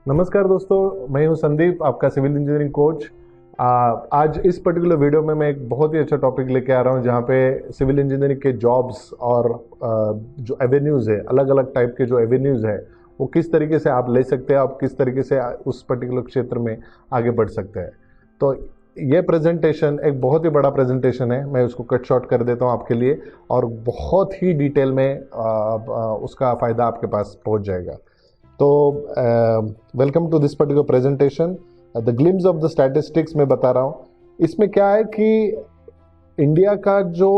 नमस्कार दोस्तों, मैं हूं संदीप, आपका सिविल इंजीनियरिंग कोच। आज इस पर्टिकुलर वीडियो में मैं एक बहुत ही अच्छा टॉपिक लेके आ रहा हूं जहां पे सिविल इंजीनियरिंग के जॉब्स और जो एवेन्यूज़ है, अलग अलग टाइप के जो एवेन्यूज़ है वो किस तरीके से आप ले सकते हैं, आप किस तरीके से उस पर्टिकुलर क्षेत्र में आगे बढ़ सकते हैं। तो ये प्रेजेंटेशन एक बहुत ही बड़ा प्रेजेंटेशन है, मैं उसको कट शॉर्ट कर देता हूँ आपके लिए और बहुत ही डिटेल में उसका फ़ायदा आपके पास पहुँच जाएगा। तो welcome to this particular presentation. The glimpse of the statistics में बता रहा हूँ। इसमें क्या है कि इंडिया का जो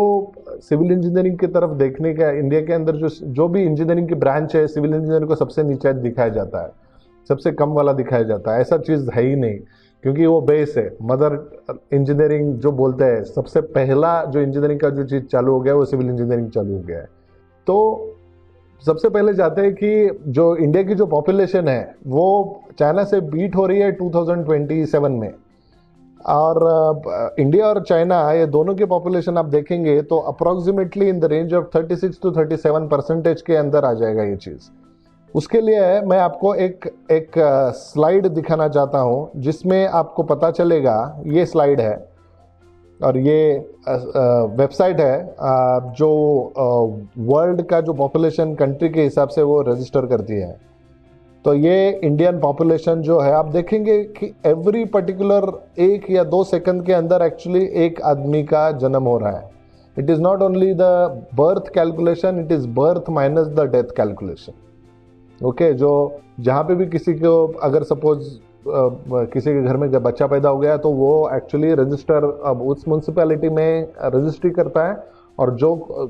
सिविल इंजीनियरिंग की तरफ देखने का, इंडिया के अंदर जो भी इंजीनियरिंग की ब्रांच है, सिविल इंजीनियरिंग को सबसे नीचे दिखाया जाता है, सबसे कम वाला दिखाया जाता है। ऐसा चीज़ है ही नहीं, क्योंकि वो बेस है। मदर इंजीनियरिंग जो बोलते हैं, सबसे पहला जो इंजीनियरिंग का जो चीज़ चालू हो गया है वो सिविल इंजीनियरिंग चालू हो गया है। तो सबसे पहले जाते हैं कि जो इंडिया की जो पॉपुलेशन है वो चाइना से बीट हो रही है 2027 में। और इंडिया और चाइना, ये दोनों की पॉपुलेशन आप देखेंगे तो approximately in the range of 36 to 37% के अंदर आ जाएगा ये चीज़। उसके लिए मैं आपको एक स्लाइड दिखाना चाहता हूँ जिसमें आपको पता चलेगा। ये स्लाइड है और ये वेबसाइट है जो वर्ल्ड का जो पॉपुलेशन कंट्री के हिसाब से वो रजिस्टर करती है। तो ये इंडियन पॉपुलेशन जो है, आप देखेंगे कि एवरी पर्टिकुलर 1 या 2 सेकंड के अंदर एक्चुअली एक आदमी का जन्म हो रहा है। It is not only the birth calculation, it is birth minus the death calculation. Okay, जो जहाँ पे भी किसी को अगर सपोज किसी के घर में जब बच्चा पैदा हो गया तो वो एक्चुअली रजिस्टर अब उस म्यूनसिपैलिटी में रजिस्ट्री करता है और जो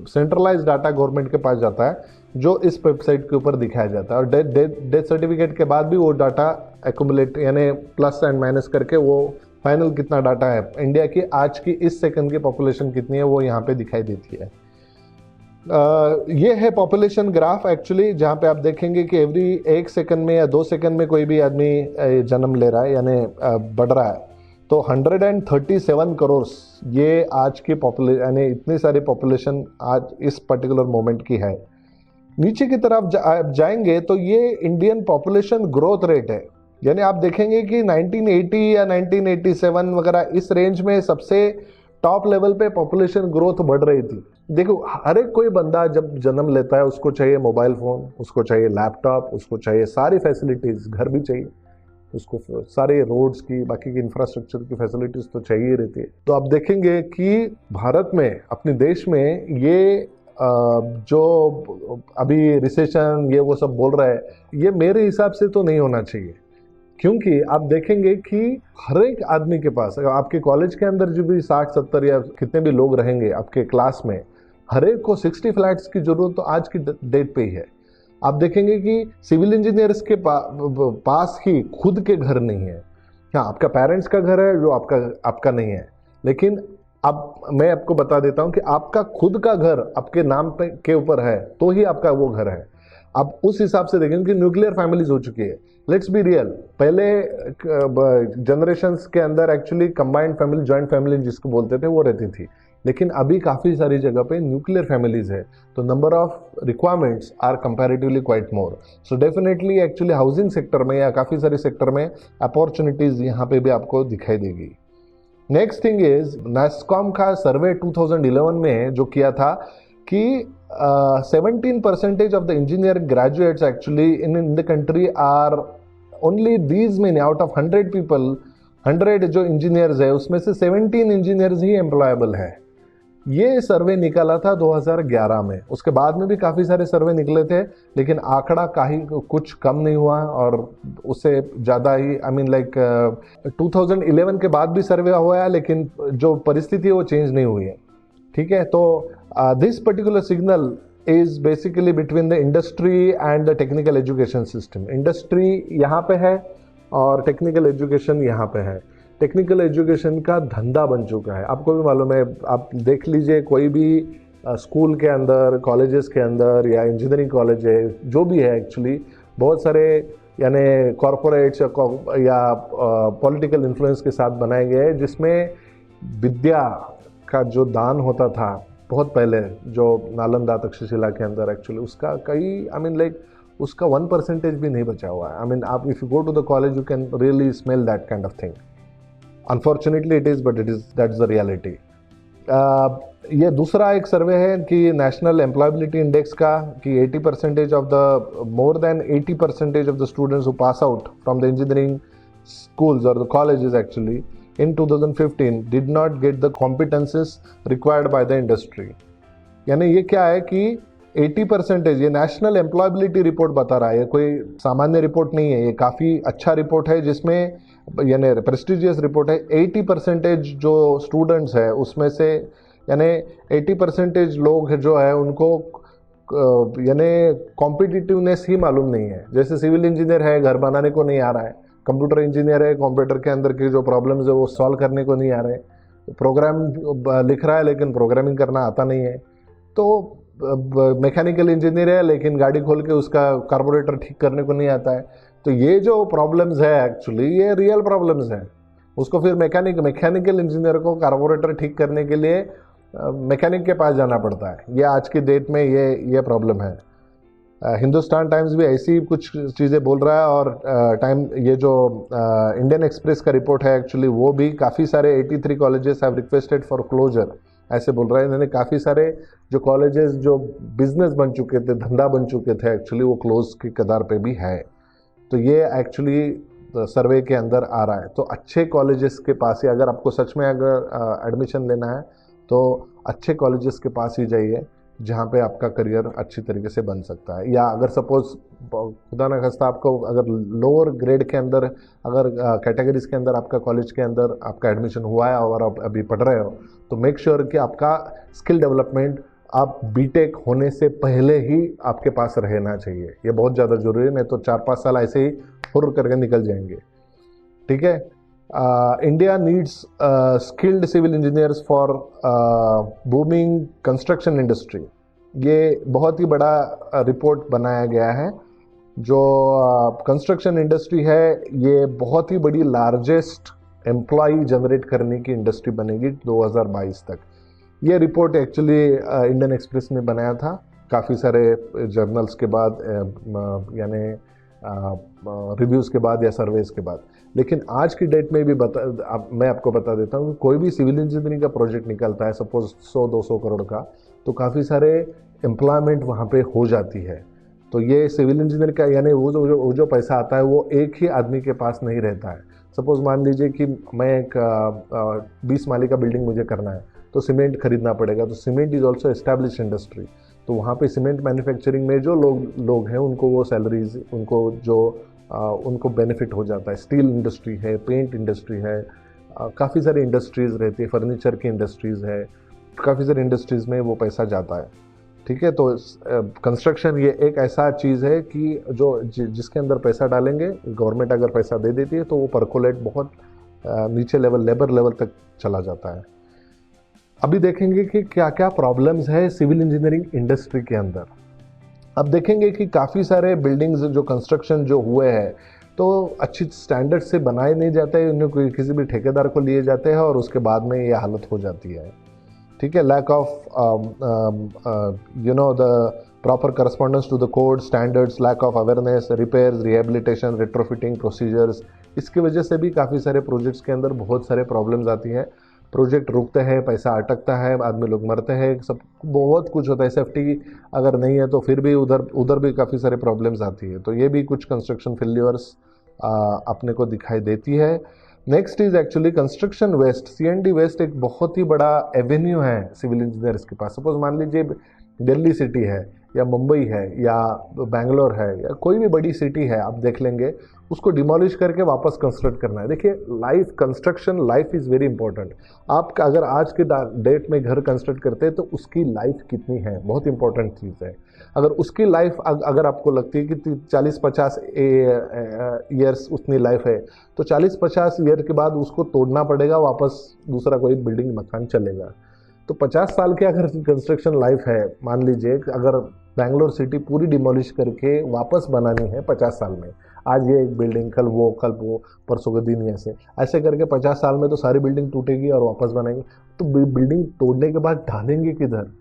सेंट्रलाइज डाटा गवर्नमेंट के पास जाता है, जो इस वेबसाइट के ऊपर दिखाया जाता है। और डेथ सर्टिफिकेट के बाद भी वो डाटा एक्यूमुलेट, यानी प्लस एंड माइनस करके वो फाइनल कितना डाटा है इंडिया की आज की इस सेकंड की पॉपुलेशन कितनी है वो यहाँ पे दिखाई देती है। ये है पॉपुलेशन ग्राफ एक्चुअली, जहाँ पे आप देखेंगे कि एवरी 1 सेकंड में या 2 सेकंड में कोई भी आदमी जन्म ले रहा है, यानी बढ़ रहा है। तो 137 करोड़ ये आज की पॉपुलेशन, यानी इतनी सारी पॉपुलेशन आज इस पर्टिकुलर मोमेंट की है। नीचे की तरफ जाएंगे तो ये इंडियन पॉपुलेशन ग्रोथ रेट है। यानी आप देखेंगे कि 1980 या 1987 वगैरह इस रेंज में सबसे टॉप लेवल पे पॉपुलेशन ग्रोथ बढ़ रही थी। देखो, हर एक कोई बंदा जब जन्म लेता है उसको चाहिए मोबाइल फ़ोन, उसको चाहिए लैपटॉप, उसको चाहिए सारी फैसिलिटीज़, घर भी चाहिए उसको, सारे रोड्स की, बाकी की इंफ्रास्ट्रक्चर की फैसिलिटीज़ तो चाहिए रहती है। तो आप देखेंगे कि भारत में, अपने देश में ये जो अभी रिसेशन ये वो सब बोल रहा है, ये मेरे हिसाब से तो नहीं होना चाहिए। क्योंकि आप देखेंगे कि हर एक आदमी के पास, अगर आपके कॉलेज के अंदर जो भी 60-70 या कितने भी लोग रहेंगे आपके क्लास में, हर एक को 60 फ्लैट्स की जरूरत तो आज की डेट पे ही है। आप देखेंगे कि सिविल इंजीनियर्स के पास ही खुद के घर नहीं है। हाँ, आपका पेरेंट्स का घर है जो आपका नहीं है, लेकिन अब मैं आपको बता देता हूं कि आपका खुद का घर आपके नाम पे के ऊपर है तो ही आपका वो घर है। आप उस हिसाब से देखेंगे कि न्यूक्लियर फैमिलीज हो चुकी है। लेट्स बी रियल, पहले जनरेशन्स के अंदर actually combined family, joint family जिसको बोलते थे, वो रहती थी। लेकिन अभी काफ़ी सारी जगह पे न्यूक्लियर फैमिलीज है, तो number of requirements are comparatively quite more. So definitely actually housing sector में या काफ़ी सारे सेक्टर में अपॉर्चुनिटीज़ यहाँ पे भी आपको दिखाई देगी। नेक्स्ट थिंग इज, नैस्कॉम का सर्वे 2011 में जो किया था कि 17% of the engineering graduates actually in the country are only these many out of 100 people, 100 जो इंजीनियर्स है उसमें से 17 इंजीनियर्स ही एम्प्लॉयबल है। ये सर्वे निकाला था 2011 में। उसके बाद में भी काफ़ी सारे सर्वे निकले थे, लेकिन आंकड़ा कुछ कम नहीं हुआ और उससे ज़्यादा ही, आई मीन लाइक 2011 के बाद भी सर्वे हुआ है, लेकिन जो परिस्थिति है वो चेंज नहीं हुई है। ठीक है, तो this particular signal is basically between the industry and the technical education system. Industry यहाँ पे है और technical education यहाँ पे है। टेक्निकल एजुकेशन का धंधा बन चुका है, आपको भी मालूम है। आप देख लीजिए, कोई भी स्कूल के अंदर, कॉलेजेस के अंदर या इंजीनियरिंग कॉलेज है, जो भी है एक्चुअली बहुत सारे यानी कॉरपोरेट्स या पॉलिटिकल इन्फ्लुएंस के साथ बनाए गए, जिसमें विद्या का जो दान होता था बहुत पहले, जो नालंदा तक्षशिला के अंदर एक्चुअली उसका कई, आई मीन लाइक उसका 1% भी नहीं बचा हुआ है। आई मीन आप if you go to the college you can really smell that kind of thing. Unfortunately it is, but it is that's the reality. ये दूसरा एक सर्वे है कि नेशनल एम्प्लॉयबिलिटी इंडेक्स का, कि 80% of the more than 80% of the students who pass out from the engineering schools or the colleges actually in 2015 did not get the competencies required by the industry। यानी ये क्या है कि 80%, ये national employability report बता रहा है, ये कोई सामान्य रिपोर्ट नहीं है, ये काफ़ी अच्छा रिपोर्ट है जिसमें यानी प्रेस्टिजियस रिपोर्ट है। 80% जो स्टूडेंट्स है उसमें से यानी 80% लोग जो है उनको यानी कॉम्पिटिटिवनेस ही मालूम नहीं है। जैसे सिविल इंजीनियर है, घर बनाने को नहीं आ रहा है, कंप्यूटर इंजीनियर है, कंप्यूटर के अंदर की जो प्रॉब्लम्स है वो सॉल्व करने को नहीं आ रहे, प्रोग्राम लिख रहा है लेकिन प्रोग्रामिंग करना आता नहीं है। तो मैकेनिकल इंजीनियर है लेकिन गाड़ी खोल के उसका कार्बोरेटर ठीक करने को नहीं आता है। तो ये जो प्रॉब्लम्स है एक्चुअली ये रियल प्रॉब्लम्स हैं। उसको फिर मैकेनिकल इंजीनियर को कार्बोरेटर ठीक करने के लिए मैकेनिक के पास जाना पड़ता है। ये आज की डेट में ये प्रॉब्लम है। हिंदुस्तान टाइम्स भी ऐसी कुछ चीज़ें बोल रहा है, और टाइम ये जो इंडियन एक्सप्रेस का रिपोर्ट है एक्चुअली वो भी काफ़ी सारे 83 colleges have requested for closure ऐसे बोल रहा है। इन्होंने काफ़ी सारे जो कॉलेजेस जो बिजनेस बन चुके थे, धंधा बन चुके थे, एक्चुअली वो क्लोज की कगार पे भी है। तो ये एक्चुअली सर्वे के अंदर आ रहा है। तो अच्छे कॉलेजेस के पास ही, अगर आपको सच में अगर एडमिशन लेना है तो अच्छे कॉलेजेस के पास ही जाइए जहाँ पे आपका करियर अच्छी तरीके से बन सकता है। या अगर सपोज खुदा न खास्ता आपको अगर लोअर ग्रेड के अंदर, अगर कैटेगरीज के अंदर आपका कॉलेज के अंदर आपका एडमिशन हुआ है और आप अभी पढ़ रहे हो, तो मेक श्योर कि आपका स्किल डेवलपमेंट आप बीटेक होने से पहले ही आपके पास रहना चाहिए। ये बहुत ज़्यादा ज़रूरी है, नहीं तो 4-5 साल ऐसे ही हुर्र करके निकल जाएंगे। ठीक है। India needs skilled civil engineers for booming construction industry. ये बहुत ही बड़ा रिपोर्ट बनाया गया है। जो कंस्ट्रक्शन इंडस्ट्री है ये बहुत ही बड़ी लार्जेस्ट एम्प्लॉय जनरेट करने की इंडस्ट्री बनेगी 2022 तक। ये रिपोर्ट एक्चुअली इंडियन एक्सप्रेस ने बनाया था काफ़ी सारे जर्नल्स के बाद, यानी रिव्यूज़ के बाद या सर्वेज के बाद। लेकिन आज की डेट में भी मैं आपको बता देता हूँ कि कोई भी सिविल इंजीनियरिंग का प्रोजेक्ट निकलता है सपोज 100-200 करोड़ का, तो काफ़ी सारे एम्प्लॉयमेंट वहाँ पे हो जाती है। तो ये सिविल इंजीनियर का यानी वो जो पैसा आता है वो एक ही आदमी के पास नहीं रहता है। सपोज मान लीजिए कि मैं एक 20 माले का बिल्डिंग मुझे करना है, तो सीमेंट खरीदना पड़ेगा। तो cement is also establish industry. तो वहाँ पे सीमेंट मैन्युफैक्चरिंग में जो लोग हैं उनको वो सैलरीज, उनको बेनिफिट हो जाता है। स्टील इंडस्ट्री है, पेंट इंडस्ट्री है, काफ़ी सारी इंडस्ट्रीज़ रहती है, फर्नीचर की इंडस्ट्रीज़ है, काफ़ी सारी इंडस्ट्रीज़ में वो पैसा जाता है। ठीक है। तो कंस्ट्रक्शन ये एक ऐसा चीज़ है कि जिसके अंदर पैसा डालेंगे, गवर्नमेंट अगर पैसा दे देती है तो वो परकोलेट बहुत नीचे लेबर लेवल तक चला जाता है। अभी देखेंगे कि क्या क्या प्रॉब्लम्स है सिविल इंजीनियरिंग इंडस्ट्री के अंदर। अब देखेंगे कि काफ़ी सारे बिल्डिंग्स जो कंस्ट्रक्शन जो हुए हैं तो अच्छी स्टैंडर्ड से बनाए नहीं जाते हैं, उन्हें किसी भी ठेकेदार को लिए जाते हैं और उसके बाद में ये हालत हो जाती है। ठीक है। Lack of the proper correspondence to the code standards, lack of awareness, repairs, rehabilitation, retrofitting procedures, इसकी वजह से भी काफ़ी सारे प्रोजेक्ट्स के अंदर बहुत सारे प्रॉब्लम्स आती हैं। प्रोजेक्ट रुकते हैं, पैसा अटकता है, आदमी लोग मरते हैं, सब बहुत कुछ होता है। सेफ्टी अगर नहीं है तो फिर भी उधर भी काफ़ी सारे प्रॉब्लम्स आती है। तो ये भी कुछ कंस्ट्रक्शन फेल्यूर्स अपने को दिखाई देती है। Next is actually construction waste. CND waste एक बहुत ही बड़ा एवेन्यू है सिविल इंजीनियर्स के पास। सपोज मान लीजिए दिल्ली सिटी है या मुंबई है या बैंगलोर है या कोई भी बड़ी सिटी है, आप देख लेंगे उसको डिमोलिश करके वापस कंस्ट्रक्ट करना है। देखिए construction life is very important. आप अगर आज के डेट में घर कंस्ट्रक्ट करते हैं तो उसकी लाइफ कितनी है, बहुत इंपॉर्टेंट चीज़ है। अगर उसकी लाइफ अगर आपको लगती है कि 40-50 ईयर्स उतनी लाइफ है, तो 40-50 ईयर के बाद उसको तोड़ना पड़ेगा, वापस दूसरा कोई बिल्डिंग मकान चलेगा। तो 50 साल की अगर कंस्ट्रक्शन लाइफ है, मान लीजिए अगर बैंगलोर सिटी पूरी डिमोलिश करके वापस बनानी है 50 साल में, आज ये एक बिल्डिंग, कल वो परसों के दिन ऐसे करके 50 साल में तो सारी बिल्डिंग टूटेगी और वापस बनाएंगे। तो बिल्डिंग तोड़ने के बाद डालेंगे किधर?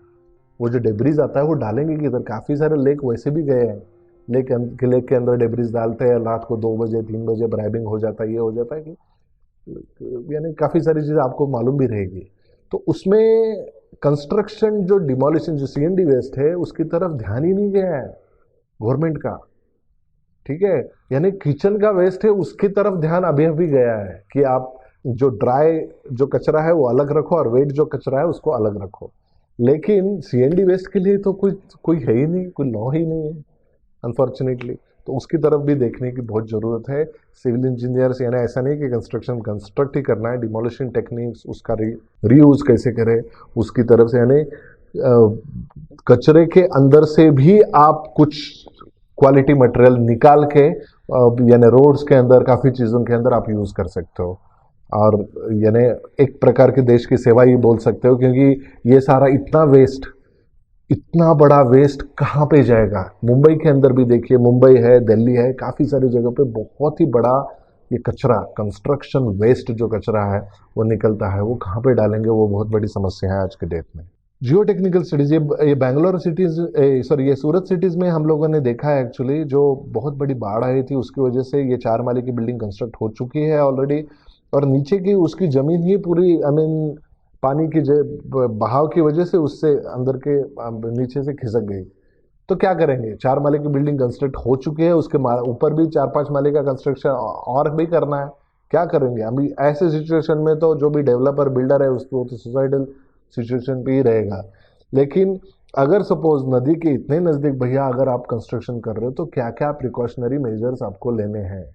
वो जो डेब्रीज आता है वो डालेंगे किधर? काफ़ी सारे लेक वैसे भी गए हैं, लेक के अंदर डेब्रिस डालते हैं, रात को 2 बजे 3 बजे ब्राइबिंग हो जाता है, ये हो जाता है कि यानी काफ़ी सारी चीज़ें आपको मालूम भी रहेगी। तो उसमें कंस्ट्रक्शन जो डिमोलिशन जो सीएनडी वेस्ट है उसकी तरफ ध्यान ही नहीं गया है गवर्नमेंट का। ठीक है, यानी किचन का वेस्ट है उसकी तरफ ध्यान अभी अभी गया है कि आप जो ड्राई जो कचरा है वो अलग रखो और वेट जो कचरा है उसको अलग रखो। लेकिन सीएनडी वेस्ट के लिए तो कोई कोई है ही नहीं, कोई लॉ ही नहीं है अनफॉर्चुनेटली। तो उसकी तरफ भी देखने की बहुत ज़रूरत है। सिविल इंजीनियर्स यानी ऐसा नहीं कि कंस्ट्रक्शन कंस्ट्रक्ट ही करना है, डिमोलिशन टेक्निक्स उसका रीयूज कैसे करें उसकी तरफ से, यानी कचरे के अंदर से भी आप कुछ क्वालिटी मटेरियल निकाल के यानी रोड्स के अंदर काफ़ी चीज़ों के अंदर आप यूज़ कर सकते हो। और यानी एक प्रकार के देश की सेवा ही बोल सकते हो, क्योंकि ये सारा इतना बड़ा वेस्ट कहाँ पे जाएगा। मुंबई के अंदर भी देखिए, मुंबई है, दिल्ली है, काफ़ी सारी जगह पे बहुत ही बड़ा ये कचरा कंस्ट्रक्शन वेस्ट जो कचरा है वो निकलता है, वो कहाँ पे डालेंगे, वो बहुत बड़ी समस्या है आज के डेट में। जियो टेक्निकल स्टडीज ये बैंगलोर सिटीज़ सॉरी ये सूरत सिटीज़ में हम लोगों ने देखा है एक्चुअली, जो बहुत बड़ी बाढ़ आई थी उसकी वजह से ये 4 माले की बिल्डिंग कंस्ट्रक्ट हो चुकी है ऑलरेडी, और नीचे की उसकी ज़मीन ही पूरी आई मीन पानी की बहाव की वजह से उससे अंदर के नीचे से खिसक गई। तो क्या करेंगे, 4 माले की बिल्डिंग कंस्ट्रक्ट हो चुकी है, उसके ऊपर भी 4-5 माले का कंस्ट्रक्शन और भी करना है, क्या करेंगे अभी ऐसे सिचुएशन में। तो जो भी डेवलपर बिल्डर है उसको तो सुसाइडल सिचुएशन पे ही रहेगा। लेकिन अगर सपोज नदी के इतने नज़दीक भैया अगर आप कंस्ट्रक्शन कर रहे हो तो क्या क्या प्रिकॉशनरी मेजर्स आपको लेने हैं।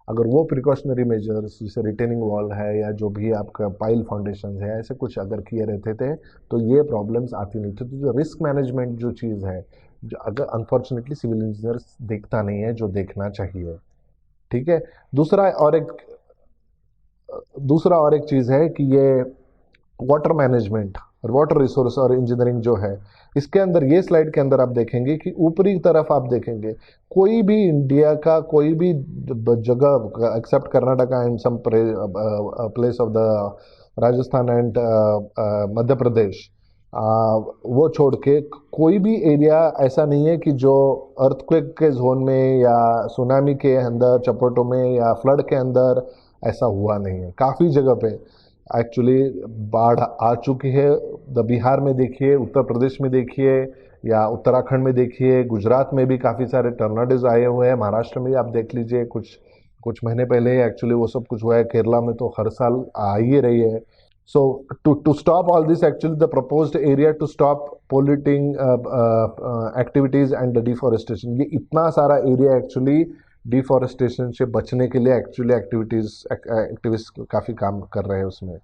अगर वो प्रिकॉशनरी मेजर्स जैसे रिटेनिंग वॉल है या जो भी आपका पाइल फाउंडेशन है ऐसे कुछ अगर किए रहते थे तो ये प्रॉब्लम्स आती नहीं थी। तो जो रिस्क मैनेजमेंट जो चीज़ है, जो अगर अनफॉर्चुनेटली सिविल इंजीनियर्स देखता नहीं है जो देखना चाहिए। ठीक है, दूसरा और एक चीज़ है कि ये वाटर मैनेजमेंट और वाटर रिसोर्स और इंजीनियरिंग जो है, इसके अंदर ये स्लाइड के अंदर आप देखेंगे कि ऊपरी तरफ आप देखेंगे कोई भी इंडिया का कोई भी जगह except Karnataka and some place of the Rajasthan and Madhya Pradesh, वो छोड़ के कोई भी एरिया ऐसा नहीं है कि जो अर्थक्वेक के जोन में या सुनामी के अंदर चपेटों में या फ्लड के अंदर ऐसा हुआ नहीं है। काफ़ी जगह पे एक्चुअली बाढ़ आ चुकी है। बिहार में देखिए, उत्तर प्रदेश में देखिए या उत्तराखंड में देखिए, गुजरात में भी काफ़ी सारे टर्नाडोज आए हुए हैं, महाराष्ट्र में भी आप देख लीजिए कुछ महीने पहले एक्चुअली वो सब कुछ हुआ है, केरला में तो हर साल आ ही रही है। So to stop all this, actually the proposed area to stop polluting activities and the deforestation, ये इतना सारा एरिया एक्चुअली डिफॉरेस्टेशन से बचने के लिए एक्चुअली एक्टिविस्ट काफ़ी काम कर रहे हैं उसमें।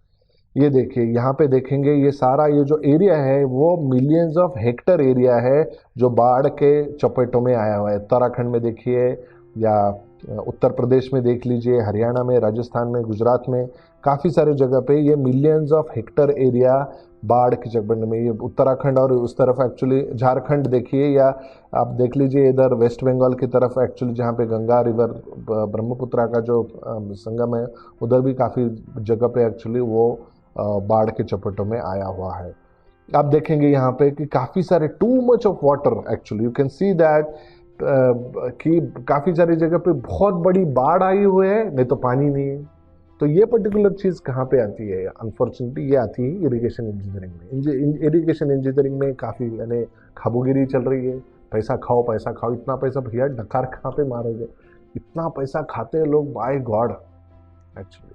ये देखिए यहाँ पे देखेंगे ये सारा ये जो एरिया है वो मिलियंस ऑफ हेक्टर एरिया है जो बाढ़ के चपेटों में आया हुआ है। उत्तराखंड में देखिए या उत्तर प्रदेश में देख लीजिए, हरियाणा में, राजस्थान में, गुजरात में, काफ़ी सारे जगह पे ये मिलियंस ऑफ हेक्टर एरिया बाढ़ के चपेट में। ये उत्तराखंड और उस तरफ एक्चुअली झारखंड देखिए या आप देख लीजिए इधर वेस्ट बंगाल की तरफ एक्चुअली जहाँ पे गंगा रिवर ब्रह्मपुत्रा का जो संगम है उधर भी काफ़ी जगह पे एक्चुअली वो बाढ़ के चपेटों में आया हुआ है। आप देखेंगे यहाँ पे कि काफ़ी सारे too much of water actually you can see that कि काफ़ी सारी जगह पे बहुत बड़ी बाढ़ आई हुई है, नहीं तो पानी नहीं है। तो ये पर्टिकुलर चीज़ कहाँ पे आती है, अनफॉर्चुनेटली ये आती है इरिगेशन इंजीनियरिंग में। इरिगेशन इंजीनियरिंग में काफ़ी यानी खाबोगिरी चल रही है, पैसा खाओ, इतना पैसा भैया डकार कहाँ पे मारोगे, इतना पैसा खाते हैं लोग बाय गॉड एक्चुअली,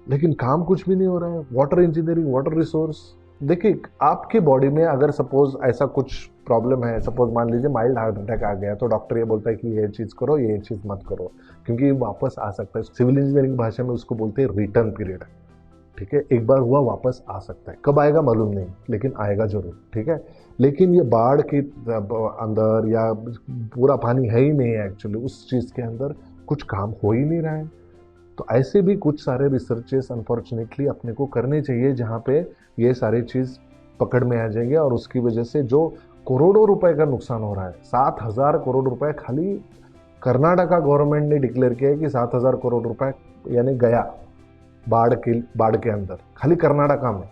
लेकिन काम कुछ भी नहीं हो रहा है। वाटर इंजीनियरिंग, वाटर रिसोर्स, देखिए आपके बॉडी में अगर सपोज ऐसा कुछ प्रॉब्लम है, सपोज मान लीजिए माइल्ड हार्ट अटैक आ गया, तो डॉक्टर ये बोलता है कि ये चीज़ करो, ये चीज़ मत करो, क्योंकि वापस आ सकता है। सिविल इंजीनियरिंग भाषा में उसको बोलते हैं रिटर्न पीरियड। ठीक है, एक बार हुआ वापस आ सकता है, कब आएगा मालूम नहीं, लेकिन आएगा जरूर। ठीक है, लेकिन ये बाढ़ के अंदर या पूरा पानी है ही नहीं है एक्चुअली, उस चीज़ के अंदर कुछ काम हो ही नहीं रहा है। तो ऐसे भी कुछ सारे रिसर्चेस अनफॉर्चुनेटली अपने को करने चाहिए जहाँ पे ये सारी चीज़ पकड़ में आ जाएंगे, और उसकी वजह से जो करोड़ों रुपए का नुकसान हो रहा है, 7,000 करोड़ रुपए खाली कर्नाटका गवर्नमेंट ने डिक्लेयर किया है कि 7,000 करोड़ रुपए यानी गया बाढ़ के अंदर, खाली कर्नाटका में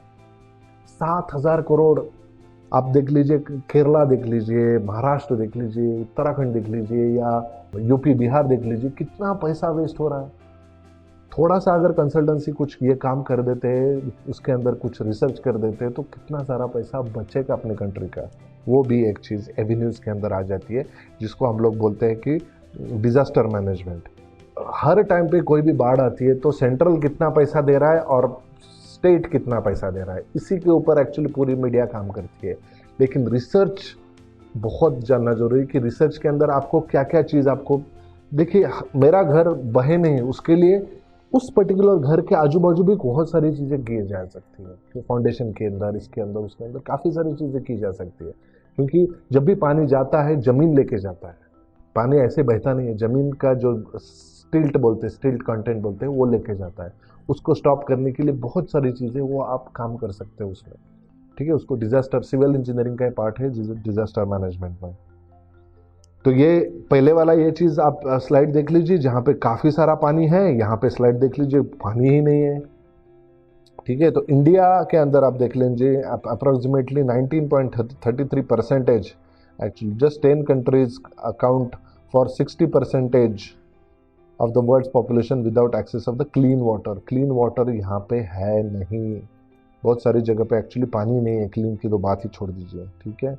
7,000 करोड़ आप देख लीजिए, केरला देख लीजिए, महाराष्ट्र देख लीजिए, उत्तराखंड देख लीजिए, या यूपी बिहार देख लीजिए, कितना पैसा वेस्ट हो रहा है। थोड़ा सा अगर कंसल्टेंसी कुछ ये काम कर देते हैं, उसके अंदर कुछ रिसर्च कर देते हैं, तो कितना सारा पैसा बचेगा अपने कंट्री का। वो भी एक चीज़ एवेन्यूज़ के अंदर आ जाती है, जिसको हम लोग बोलते हैं कि डिज़ास्टर मैनेजमेंट। हर टाइम पे कोई भी बाढ़ आती है तो सेंट्रल कितना पैसा दे रहा है और स्टेट कितना पैसा दे रहा है, इसी के ऊपर एक्चुअली पूरी मीडिया काम करती है। लेकिन रिसर्च बहुत जानना जरूरी है कि रिसर्च के अंदर आपको क्या क्या चीज़ आपको, देखिए मेरा घर बहे नहीं, उसके लिए उस पर्टिकुलर घर के आजू बाजू भी बहुत सारी चीज़ें की जा सकती है। फाउंडेशन के अंदर, इसके अंदर, उसके अंदर काफ़ी सारी चीज़ें की जा सकती है। क्योंकि जब भी पानी जाता है, ज़मीन लेके जाता है, पानी ऐसे बहता नहीं है, ज़मीन का जो स्टिल्ट बोलते हैं, स्टिल्ट कंटेंट बोलते हैं, वो लेके जाता है। उसको स्टॉप करने के लिए बहुत सारी चीज़ें वो आप काम कर सकते हैं उसमें, ठीक है। उसको डिज़ास्टर, सिविल इंजीनियरिंग का पार्ट है डिज़ास्टर मैनेजमेंट में। तो ये पहले वाला ये चीज़ आप स्लाइड देख लीजिए, जहाँ पे काफ़ी सारा पानी है, यहाँ पे स्लाइड देख लीजिए, पानी ही नहीं है, ठीक है। तो इंडिया के अंदर आप देख लीजिए, approximately 19.33%, actually just 10 countries account for 60% of the world's population without access of the clean water. Clean water यहाँ पे है नहीं, बहुत सारी जगह पे एक्चुअली पानी नहीं है, क्लीन की तो बात ही छोड़ दीजिए, ठीक है।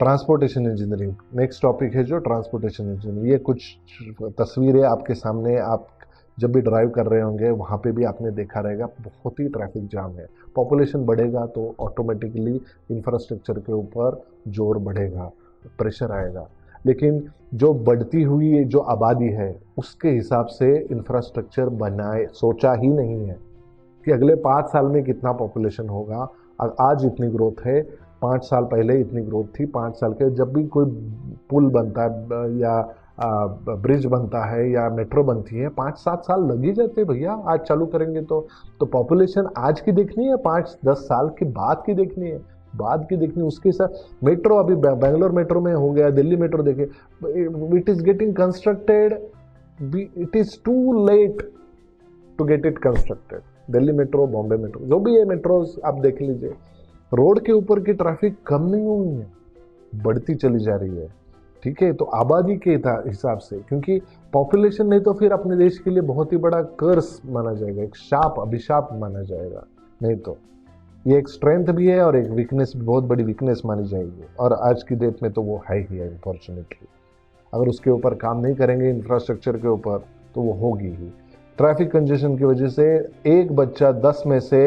ट्रांसपोर्टेशन इंजीनियरिंग नेक्स्ट टॉपिक है, जो ट्रांसपोर्टेशन इंजीनियरिंग। ये कुछ तस्वीरें आपके सामने, आप जब भी ड्राइव कर रहे होंगे वहाँ पे भी आपने देखा रहेगा, बहुत ही ट्रैफिक जाम है। पॉपुलेशन बढ़ेगा तो ऑटोमेटिकली इंफ्रास्ट्रक्चर के ऊपर जोर बढ़ेगा, प्रेशर आएगा। लेकिन जो बढ़ती हुई जो आबादी है, उसके हिसाब से इंफ्रास्ट्रक्चर बनाए सोचा ही नहीं है कि अगले 5 साल में कितना पॉपुलेशन होगा। आज इतनी ग्रोथ है, 5 साल पहले इतनी ग्रोथ थी। 5 साल के जब भी कोई पुल बनता है या ब्रिज बनता है या मेट्रो बनती है, 5-7 साल लग ही जाते हैं भैया। आज चालू करेंगे तो पॉपुलेशन आज की देखनी है, 5-10 साल के बाद की देखनी है, बाद की देखनी। उसके साथ मेट्रो, अभी बेंगलोर मेट्रो में हो गया, दिल्ली मेट्रो देखे, it is getting constructed, it is too late to get it constructed. Delhi metro, Bombay metro, जो भी है मेट्रोज आप देख लीजिए, रोड के ऊपर की ट्रैफिक कम नहीं हुई है, बढ़ती चली जा रही है, ठीक है। तो आबादी के हिसाब से, क्योंकि पॉपुलेशन नहीं तो फिर अपने देश के लिए बहुत ही बड़ा कर्स माना जाएगा, एक शाप, अभिशाप माना जाएगा। नहीं तो ये एक स्ट्रेंथ भी है और एक वीकनेस, बहुत बड़ी वीकनेस मानी जाएगी, और आज की डेट में तो वो है ही है अनफॉर्चुनेटली। अगर उसके ऊपर काम नहीं करेंगे इंफ्रास्ट्रक्चर के ऊपर, तो वो होगी ही। ट्रैफिक कंजेशन की वजह से एक बच्चा 10 में से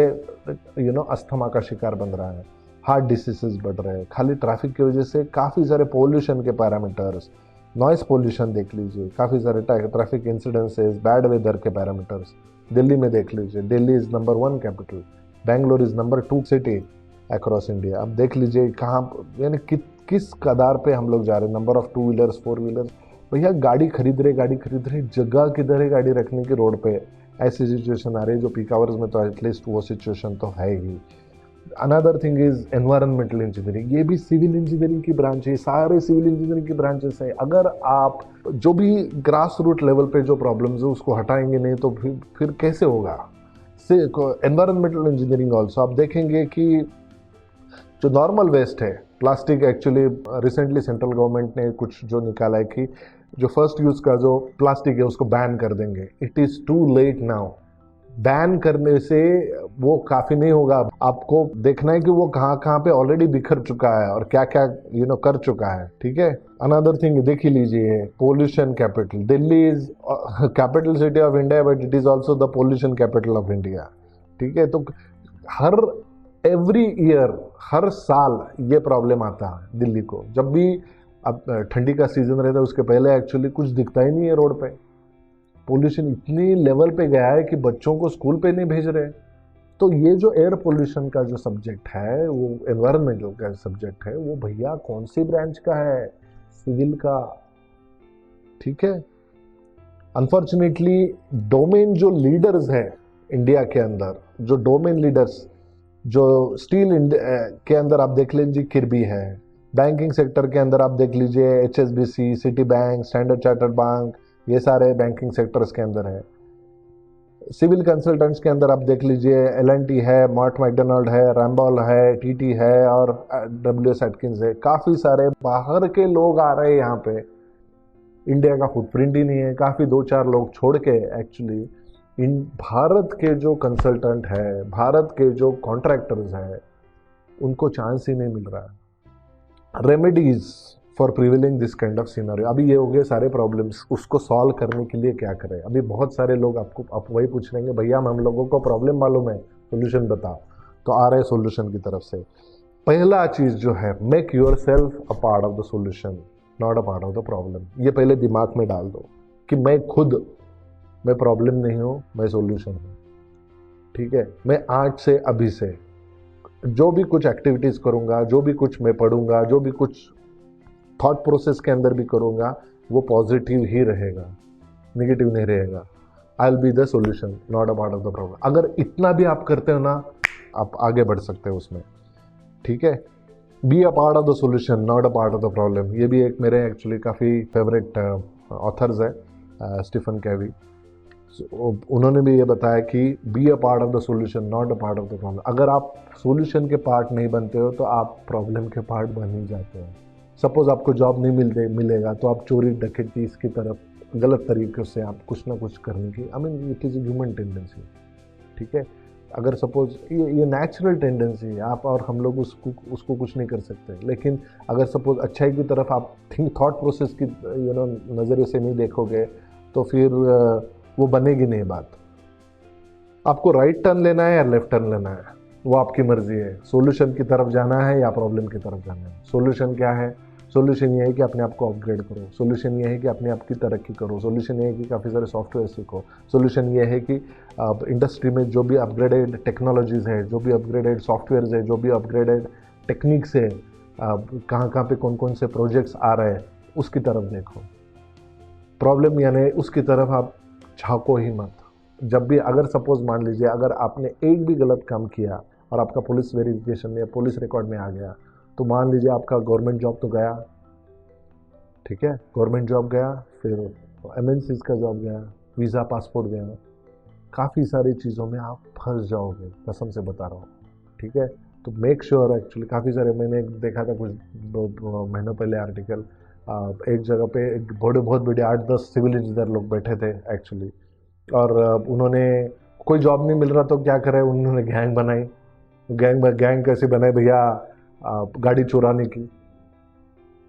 अस्थमा का शिकार बन रहा है, हार्ट डिसीजेस बढ़ रहे हैं, खाली ट्रैफिक की वजह से। काफ़ी सारे पोल्यूशन के पैरामीटर्स, नॉइस पोल्यूशन देख लीजिए, काफ़ी सारे ट्रैफिक इंसिडेंसेस, बैड वेदर के पैरामीटर्स दिल्ली में देख लीजिए। Delhi is number 1 capital, Bangalore is number 2 city across India. अब देख लीजिए कहाँ, यानी किस कदार पे हम लोग जा रहे हैं। नंबर ऑफ 2 व्हीलर्स, 4 व्हीलर्स, भैया गाड़ी खरीद रहे, जगह किधर है गाड़ी रखने की रोड पे, ऐसी सिचुएशन आ रही है। जो पीक आवर्स में तो एटलीस्ट वो सिचुएशन तो है ही। Another thing is environmental engineering, ये भी सिविल इंजीनियरिंग की ब्रांच है, सारे सिविल इंजीनियरिंग की ब्रांचेस है। अगर आप जो भी ग्रास रूट लेवल पे जो प्रॉब्लम्स है उसको हटाएंगे नहीं तो फिर कैसे होगा। एनवायरमेंटल इंजीनियरिंग ऑल्सो आप देखेंगे कि जो नॉर्मल वेस्ट है, plastic, actually recently central government ने कुछ जो निकाला है कि जो फर्स्ट यूज़ का जो प्लास्टिक है उसको बैन कर देंगे। It is too late now. Ban करने से वो काफ़ी नहीं होगा, आपको देखना है कि वो कहाँ कहाँ पे ऑलरेडी बिखर चुका है और क्या क्या कर चुका है, ठीक है। अनदर थिंग देख ही लीजिए, pollution capital. Delhi is capital city of India, but it is also the pollution capital of India, ठीक है। तो एवरी ईयर, हर साल ये प्रॉब्लम आता है दिल्ली को। जब भी अब ठंडी का सीजन रहता है उसके पहले एक्चुअली कुछ दिखता ही नहीं है रोड पे। पोल्यूशन इतनी लेवल पे गया है कि बच्चों को स्कूल पे नहीं भेज रहे। तो ये जो एयर पोल्यूशन का जो सब्जेक्ट है, वो एनवायरमेंटल का सब्जेक्ट है, वो भैया कौन सी ब्रांच का है? सिविल का, ठीक है। अनफॉर्चुनेटली डोमेन जो लीडर्स है इंडिया के अंदर, जो डोमेन लीडर्स, जो स्टील के अंदर आप देख लीजिए किर्बी है, बैंकिंग सेक्टर के अंदर आप देख लीजिए HSBC, city bank, standard chartered bank, ये सारे बैंकिंग सेक्टर्स के अंदर है। सिविल कंसल्टेंट्स के अंदर आप देख लीजिए, एल&टी है, मॉर्ट मैकडोनाल्ड है, रैम्बॉल है, टीटी है और डब्ल्यूएस एटकिंस है। काफ़ी सारे बाहर के लोग आ रहे हैं यहाँ पे। इंडिया का फुटप्रिंट ही नहीं है, काफ़ी 2-4 लोग छोड़ के एक्चुअली इन भारत के जो कंसल्टेंट है, भारत के जो कॉन्ट्रैक्टर्स हैं, उनको चांस ही नहीं मिल रहा है। Remedies for prevailing this kind of scenery, अभी ये हो गए सारे प्रॉब्लम्स, उसको सॉल्व करने के लिए क्या करें। अभी बहुत सारे लोग आप वही पूछ रहे हैं, भैया हम लोगों को प्रॉब्लम मालूम है, सोल्यूशन बताओ। तो आ रहे सोल्यूशन की तरफ से। पहला चीज़ जो है, make your self a part of the solution, not a part of the problem. ये पहले दिमाग में डाल दो कि मैं प्रॉब्लम नहीं हूँ, मैं सोल्यूशन हूँ। ठीक है, मैं आज से अभी से जो भी कुछ एक्टिविटीज़ करूँगा, जो भी कुछ मैं पढ़ूंगा, जो भी कुछ थॉट प्रोसेस के अंदर भी करूँगा, वो पॉजिटिव ही रहेगा, नेगेटिव नहीं रहेगा। I will be the solution, not a part of the problem. अगर इतना भी आप करते हो ना, आप आगे बढ़ सकते हो उसमें। ठीक है, be a part of the solution, not a part of the problem. ये भी एक मेरे एक्चुअली काफ़ी फेवरेट ऑथर्स है, स्टीफन कैवी। उन्होंने भी ये बताया कि be a part of the solution, not a part of the problem. अगर आप सोल्यूशन के पार्ट नहीं बनते हो तो आप प्रॉब्लम के पार्ट बन ही जाते हो। सपोज आपको जॉब नहीं मिलेगा तो आप चोरी डकैती इसकी तरफ गलत तरीके से आप कुछ ना कुछ करने की, I mean it is a human tendency. ठीक है, अगर सपोज ये नेचुरल टेंडेंसी है, आप और हम लोग उसको कुछ नहीं कर सकते। लेकिन अगर सपोज अच्छाई की तरफ आप थॉट प्रोसेस की नज़रिए से नहीं देखोगे तो फिर वो बनेगी नहीं बात। आपको राइट टर्न लेना है या लेफ्ट टर्न लेना है, वो आपकी मर्जी है। सॉल्यूशन की तरफ जाना है या प्रॉब्लम की तरफ जाना है। सॉल्यूशन क्या है? सॉल्यूशन ये है कि अपने आप को अपग्रेड करो। सॉल्यूशन ये है कि अपने आप की तरक्की करो। सॉल्यूशन ये है कि काफ़ी सारे सॉफ्टवेयर सीखो। सॉल्यूशन ये है कि इंडस्ट्री में जो भी अपग्रेडेड टेक्नोलॉजीज़ है, जो भी अपग्रेडेड सॉफ्टवेयर है, जो भी अपग्रेडेड टेक्निक्स है, कहाँ कहाँ पे कौन कौन से प्रोजेक्ट्स आ रहे हैं, उसकी तरफ देखो। प्रॉब्लम यानी उसकी तरफ आप झाँको ही मत। जब भी अगर सपोज मान लीजिए अगर आपने एक भी गलत काम किया और आपका पुलिस वेरिफिकेशन या पुलिस रिकॉर्ड में आ गया, तो मान लीजिए आपका गवर्नमेंट जॉब तो गया। ठीक है, गवर्नमेंट जॉब गया, फिर एमएनसीज का जॉब गया, वीज़ा पासपोर्ट गया, काफ़ी सारी चीज़ों में आप फंस जाओगे, कसम से बता रहा हूँ। ठीक है, तो मेक श्योर एक्चुअली काफ़ी सारे, मैंने देखा था कुछ महीनों पहले आर्टिकल, एक जगह पे एक बहुत बड़े 8-10 सिविल इंजीनियर लोग बैठे थे एक्चुअली, और उन्होंने कोई जॉब नहीं मिल रहा तो क्या करे, उन्होंने गैंग बनाई। गैंग कैसे बनाई भैया? गाड़ी चुराने की।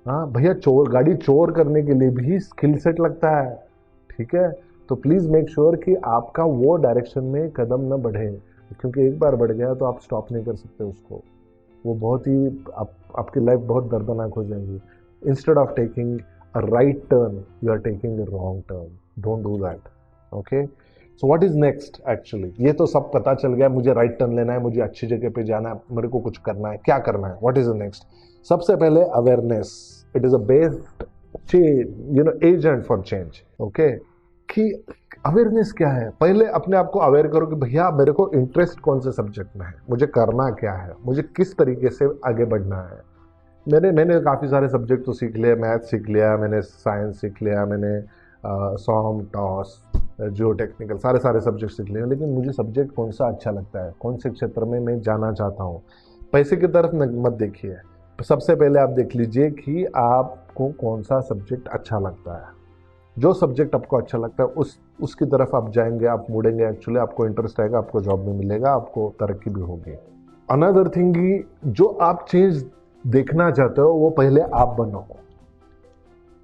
हाँ भैया, गाड़ी चोर करने के लिए भी स्किल सेट लगता है। ठीक है, तो प्लीज़ मेक श्योर कि आपका वो डायरेक्शन में कदम न बढ़े, क्योंकि एक बार बढ़ गया तो आप स्टॉप नहीं कर सकते उसको। वो बहुत ही आपकी लाइफ बहुत दर्दनाक हो जाएगी। Instead of taking a right turn, you are taking a wrong turn. Don't do that. Okay, so what is next? Actually ये तो सब पता चल गया, मुझे राइट टर्न लेना है, मुझे अच्छी जगह पे जाना है, मेरे को कुछ करना है, क्या करना है, व्हाट इज द नेक्स्ट? सबसे पहले awareness. It is a best agent for change. Okay, कि अवेयरनेस क्या है? पहले अपने आप को अवेयर करो कि भैया मेरे को इंटरेस्ट कौन से सब्जेक्ट में है, मुझे करना क्या है, मुझे किस तरीके से आगे बढ़ना है। मैंने काफ़ी सारे सब्जेक्ट तो सीख लिए, मैथ सीख लिया, मैंने साइंस सीख लिया, मैंने सॉम, टॉस, जियो टेक्निकल, सारे सब्जेक्ट सीख लिए, लेकिन मुझे सब्जेक्ट कौन सा अच्छा लगता है, कौन से क्षेत्र में मैं जाना चाहता हूँ। पैसे की तरफ मत देखिए, सबसे पहले आप देख लीजिए कि आपको कौन सा सब्जेक्ट अच्छा लगता है। जो सब्जेक्ट आपको अच्छा लगता है उसकी तरफ आप जाएंगे, आप मुड़ेंगे, एक्चुअली आपको इंटरेस्ट आएगा, आपको जॉब में मिलेगा, आपको तरक्की भी होगी। अनदर थिंग, जो आप चेंज देखना चाहते हो वो पहले आप बनो।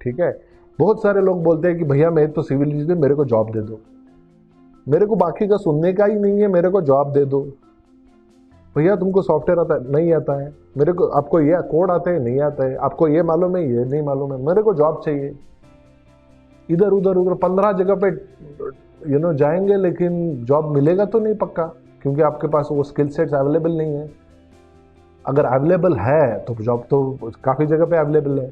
ठीक है, बहुत सारे लोग बोलते हैं कि भैया मैं तो सिविल इंजीनियर, मेरे को जॉब दे दो, मेरे को बाकी का सुनने का ही नहीं है, मेरे को जॉब दे दो। भैया तुमको सॉफ्टवेयर आता है? नहीं आता है। मेरे को, आपको ये कोड आता है? नहीं आता है। आपको ये मालूम है? ये नहीं मालूम है। मेरे को जॉब चाहिए। इधर उधर 15 जगह पे जाएंगे, लेकिन जॉब मिलेगा तो नहीं पक्का, क्योंकि आपके पास वो स्किल सेट्स अवेलेबल नहीं है। अगर अवेलेबल है तो जॉब तो काफ़ी जगह पे अवेलेबल है।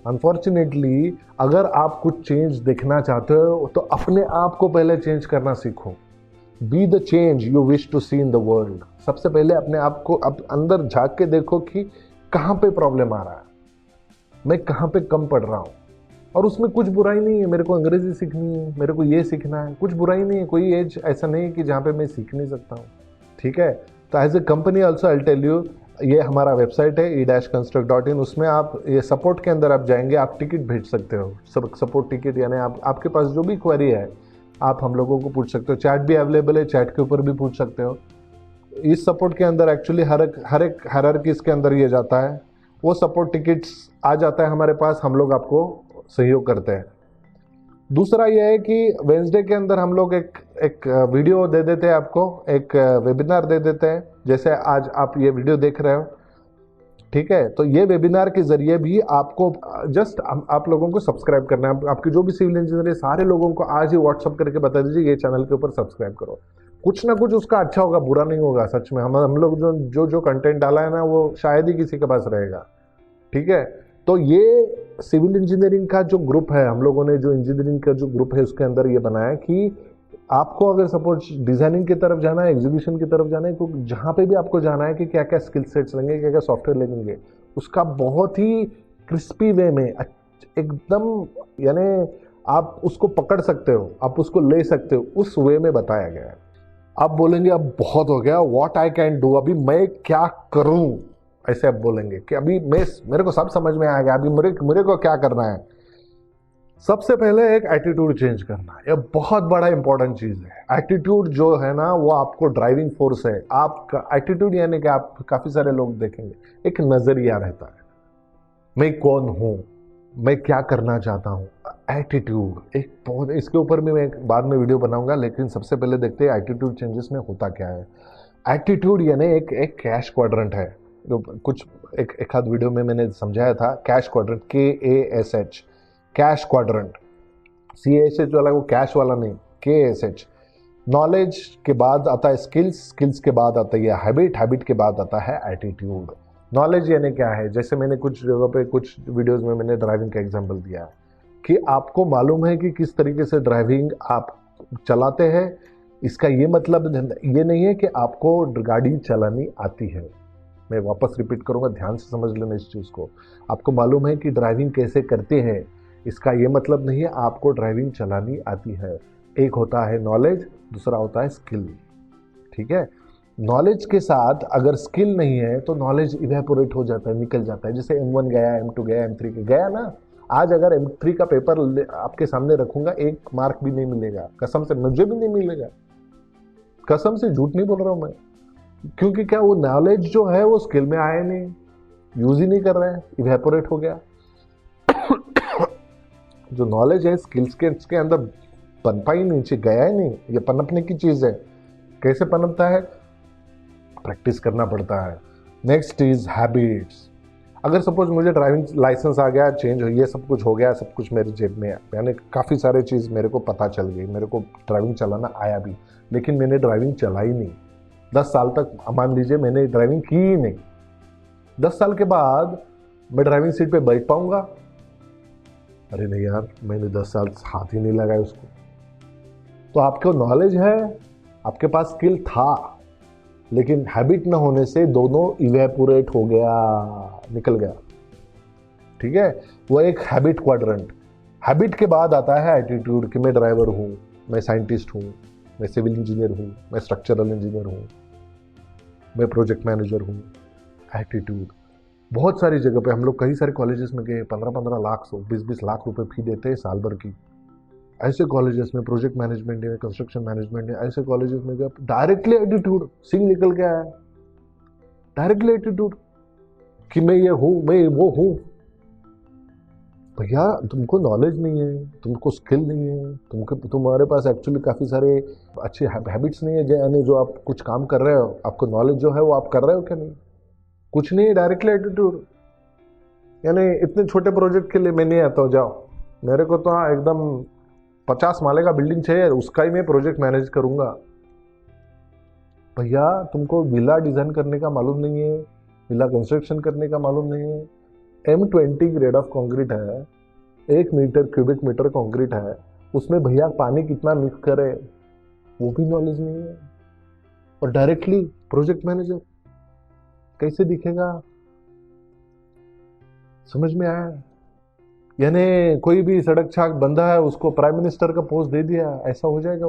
अनफॉर्चुनेटली अगर आप कुछ चेंज देखना चाहते हो तो अपने आप को पहले चेंज करना सीखो। Be the change you wish to see in the world. सबसे पहले अपने आप को अंदर झांक के देखो कि कहाँ पे प्रॉब्लम आ रहा है, मैं कहाँ पे कम पढ़ रहा हूँ, और उसमें कुछ बुराई नहीं है, मेरे को अंग्रेजी सीखनी है, मेरे को ये सीखना है, कुछ बुराई नहीं है, कोई एज ऐसा नहीं है कि जहाँ पे मैं सीख नहीं सकता हूँ। ठीक है, तो as a company also I tell you, ये हमारा वेबसाइट है e-construct.in, उसमें आप ये सपोर्ट के अंदर आप जाएंगे, आप टिकट भेज सकते हो, सपोर्ट टिकट, यानी आपके पास जो भी क्वेरी है आप हम लोगों को पूछ सकते हो। चैट भी अवेलेबल है, चैट के ऊपर भी पूछ सकते हो। इस सपोर्ट के अंदर एक्चुअली हर एक हायरार्कीज के अंदर ये जाता है, वो सपोर्ट टिकट्स आ जाता है हमारे पास, हम लोग आपको सहयोग करते हैं। दूसरा ये है कि वेंसडे के अंदर हम लोग एक वीडियो दे देते हैं आपको, एक वेबिनार दे देते हैं, जैसे आज आप ये वीडियो देख रहे हो। ठीक है, तो ये वेबिनार के जरिए भी आपको जस्ट आप लोगों को सब्सक्राइब करना है। आपकी जो भी सिविल इंजीनियर है सारे लोगों को आज ही व्हाट्सअप करके बता दीजिए ये चैनल के ऊपर सब्सक्राइब करो। कुछ ना कुछ उसका अच्छा होगा, बुरा नहीं होगा। सच में हम लोग जो कंटेंट डाला है ना, वो शायद ही किसी के पास रहेगा। ठीक है, तो ये सिविल इंजीनियरिंग का जो ग्रुप है, हम लोगों ने जो इंजीनियरिंग का जो ग्रुप है उसके अंदर ये बनाया कि आपको अगर सपोज डिजाइनिंग की तरफ जाना है, एग्जीक्यूशन की तरफ जाना है, तो जहाँ पे भी आपको जाना है कि क्या क्या स्किल सेट्स लेंगे, क्या क्या सॉफ्टवेयर लेंगे, उसका बहुत ही क्रिस्पी वे में एकदम, यानी आप उसको पकड़ सकते हो, आप उसको ले सकते हो, उस वे में बताया गया है। आप बोलेंगे अब बहुत हो गया, व्हाट आई कैन डू, अभी मैं क्या करूं, ऐसे आप बोलेंगे कि अभी मेरे को सब समझ में आ गया, अभी मेरे को क्या करना है। सबसे पहले एक एटीट्यूड चेंज करना, यह बहुत बड़ा इंपॉर्टेंट चीज है। एटीट्यूड जो है ना, वो आपको ड्राइविंग फोर्स है। आपका एटीट्यूड यानी कि आप काफी सारे लोग देखेंगे एक नजरिया रहता है, मैं कौन हूं, मैं क्या करना चाहता हूं। एटीट्यूड एक बहुत, इसके ऊपर भी मैं बाद में वीडियो बनाऊंगा, लेकिन सबसे पहले देखते हैं एटीट्यूड चेंजेस में होता क्या है। एटीट्यूड यानी एक कैश क्वाड्रेंट है, जो कुछ एक आध वीडियो में मैंने समझाया था। Cash quadrant, KASH, cash quadrant, CASH वाला, वो कैश वाला नहीं, KASH। नॉलेज के बाद आता है स्किल्स, स्किल्स के बाद आता है हैबिट, हैबिट के बाद आता है एटीट्यूड। नॉलेज यानी क्या है, जैसे मैंने कुछ जगह पे कुछ वीडियोस में मैंने ड्राइविंग का एग्जांपल दिया है कि आपको मालूम है कि किस तरीके से ड्राइविंग आप चलाते हैं। इसका ये मतलब ये नहीं है कि आपको गाड़ी चलानी आती है। मैं वापस रिपीट करूंगा, ध्यान से समझ लेना इस चीज़ को। आपको मालूम है कि ड्राइविंग कैसे करते हैं, इसका ये मतलब नहीं है आपको ड्राइविंग चलानी आती है। एक होता है नॉलेज, दूसरा होता है स्किल। ठीक है, नॉलेज के साथ अगर स्किल नहीं है तो नॉलेज इवेपोरेट हो जाता है, निकल जाता है। जैसे M1 गया, M2 गया, M3 गया ना। आज अगर M3 का पेपर आपके सामने रखूंगा, 1 मार्क भी नहीं मिलेगा, कसम से, मुझे भी नहीं मिलेगा, कसम से, झूठ नहीं बोल रहा हूं मैं। क्योंकि क्या, वो नॉलेज जो है वो स्किल में आया नहीं, यूज ही नहीं कर रहे हैं, इवेपोरेट हो गया। जो नॉलेज है स्किल्स के अंदर पनपा ही नीचे गया ही नहीं, ये पनपने की चीज है। कैसे पनपता है, प्रैक्टिस करना पड़ता है। Next is habits. अगर सपोज मुझे ड्राइविंग लाइसेंस आ गया, चेंज हो, ये सब कुछ हो गया, सब कुछ मेरी जेब में है, यानी काफ़ी सारे चीज़ मेरे को पता चल गई, मेरे को ड्राइविंग चलाना आया भी, लेकिन मैंने ड्राइविंग चलाई नहीं। 10 साल तक मान लीजिए मैंने ड्राइविंग की ही नहीं। 10 साल के बाद मैं ड्राइविंग सीट पे बैठ पाऊंगा? अरे नहीं यार, मैंने 10 साल हाथ ही नहीं लगाया उसको। तो आपको नॉलेज है, आपके पास स्किल था, लेकिन हैबिट न होने से दोनों इवेपोरेट हो गया, निकल गया। ठीक है, वो एक हैबिट क्वाड्रेंट। हैबिट के बाद आता है एटीट्यूड कि मैं ड्राइवर हूं, मैं साइंटिस्ट हूं, मैं सिविल इंजीनियर हूं, मैं स्ट्रक्चरल इंजीनियर हूं, मैं प्रोजेक्ट मैनेजर हूं। एटीट्यूड बहुत सारी जगह पे, हम लोग कई सारे कॉलेजेस में गए, 15-15 लाख 20-20 लाख रुपए फी देते हैं साल भर की। ऐसे कॉलेजेस में प्रोजेक्ट मैनेजमेंट है, कंस्ट्रक्शन मैनेजमेंट है, ऐसे कॉलेजेस में गया, डायरेक्टली एटीट्यूड सिंह निकल के आया। डायरेक्टली एटीट्यूड कि मैं ये हूं, मैं वो हूं। भैया तुमको नॉलेज नहीं है, तुमको स्किल नहीं है, तुम्हारे पास एक्चुअली काफ़ी सारे अच्छे हैबिट्स नहीं है, यानी जो आप कुछ काम कर रहे हो, आपको नॉलेज जो है वो आप कर रहे हो क्या? नहीं, कुछ नहीं है, डायरेक्टली एटीट्यूड। यानी इतने छोटे प्रोजेक्ट के लिए मैं नहीं आता हूँ, जाओ, मेरे को तो एकदम 50 माले का बिल्डिंग चाहिए, उसका ही मैं प्रोजेक्ट मैनेज करूंगा। भैया तुमको विला डिजाइन करने का मालूम नहीं है, विला कंस्ट्रक्शन करने का मालूम नहीं है। M20 ग्रेड ऑफ कंक्रीट है, 1 मीटर क्यूबिक मीटर कंक्रीट है, उसमें भैया पानी कितना मिक्स करे वो भी नॉलेज नहीं है, और डायरेक्टली प्रोजेक्ट मैनेजर कैसे दिखेगा? समझ में आया? यानी कोई भी सड़क छाक बंदा है उसको प्राइम मिनिस्टर का पोस्ट दे दिया, ऐसा हो जाएगा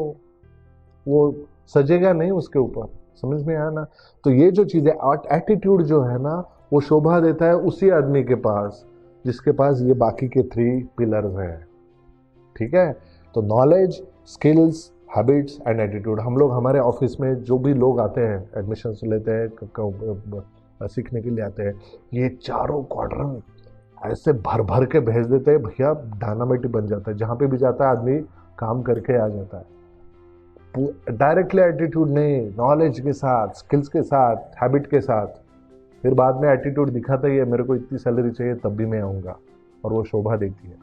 वो सजेगा नहीं उसके ऊपर। समझ में आया ना? तो ये जो चीज़ है, एटीट्यूड जो है ना, वो शोभा देता है उसी आदमी के पास जिसके पास ये बाकी के 3 पिलर्स हैं। ठीक है? तो knowledge, skills, habits and attitude. हम लोग हमारे ऑफिस में जो भी लोग आते हैं, एडमिशन लेते हैं, सीखने के लिए आते हैं, ये चारों क्वाड्रेंट ऐसे भर भर के भेज देते हैं, भैया डायनामाइट बन जाता है। जहाँ पे भी जाता है आदमी काम करके आ जाता है। डायरेक्टली एटीट्यूड नहीं, नॉलेज के साथ, स्किल्स के साथ, हैबिट के साथ। फिर बाद में एटीट्यूड दिखाता ही है, मेरे को इतनी सैलरी चाहिए तब भी मैं आऊँगा, और वो शोभा देती है।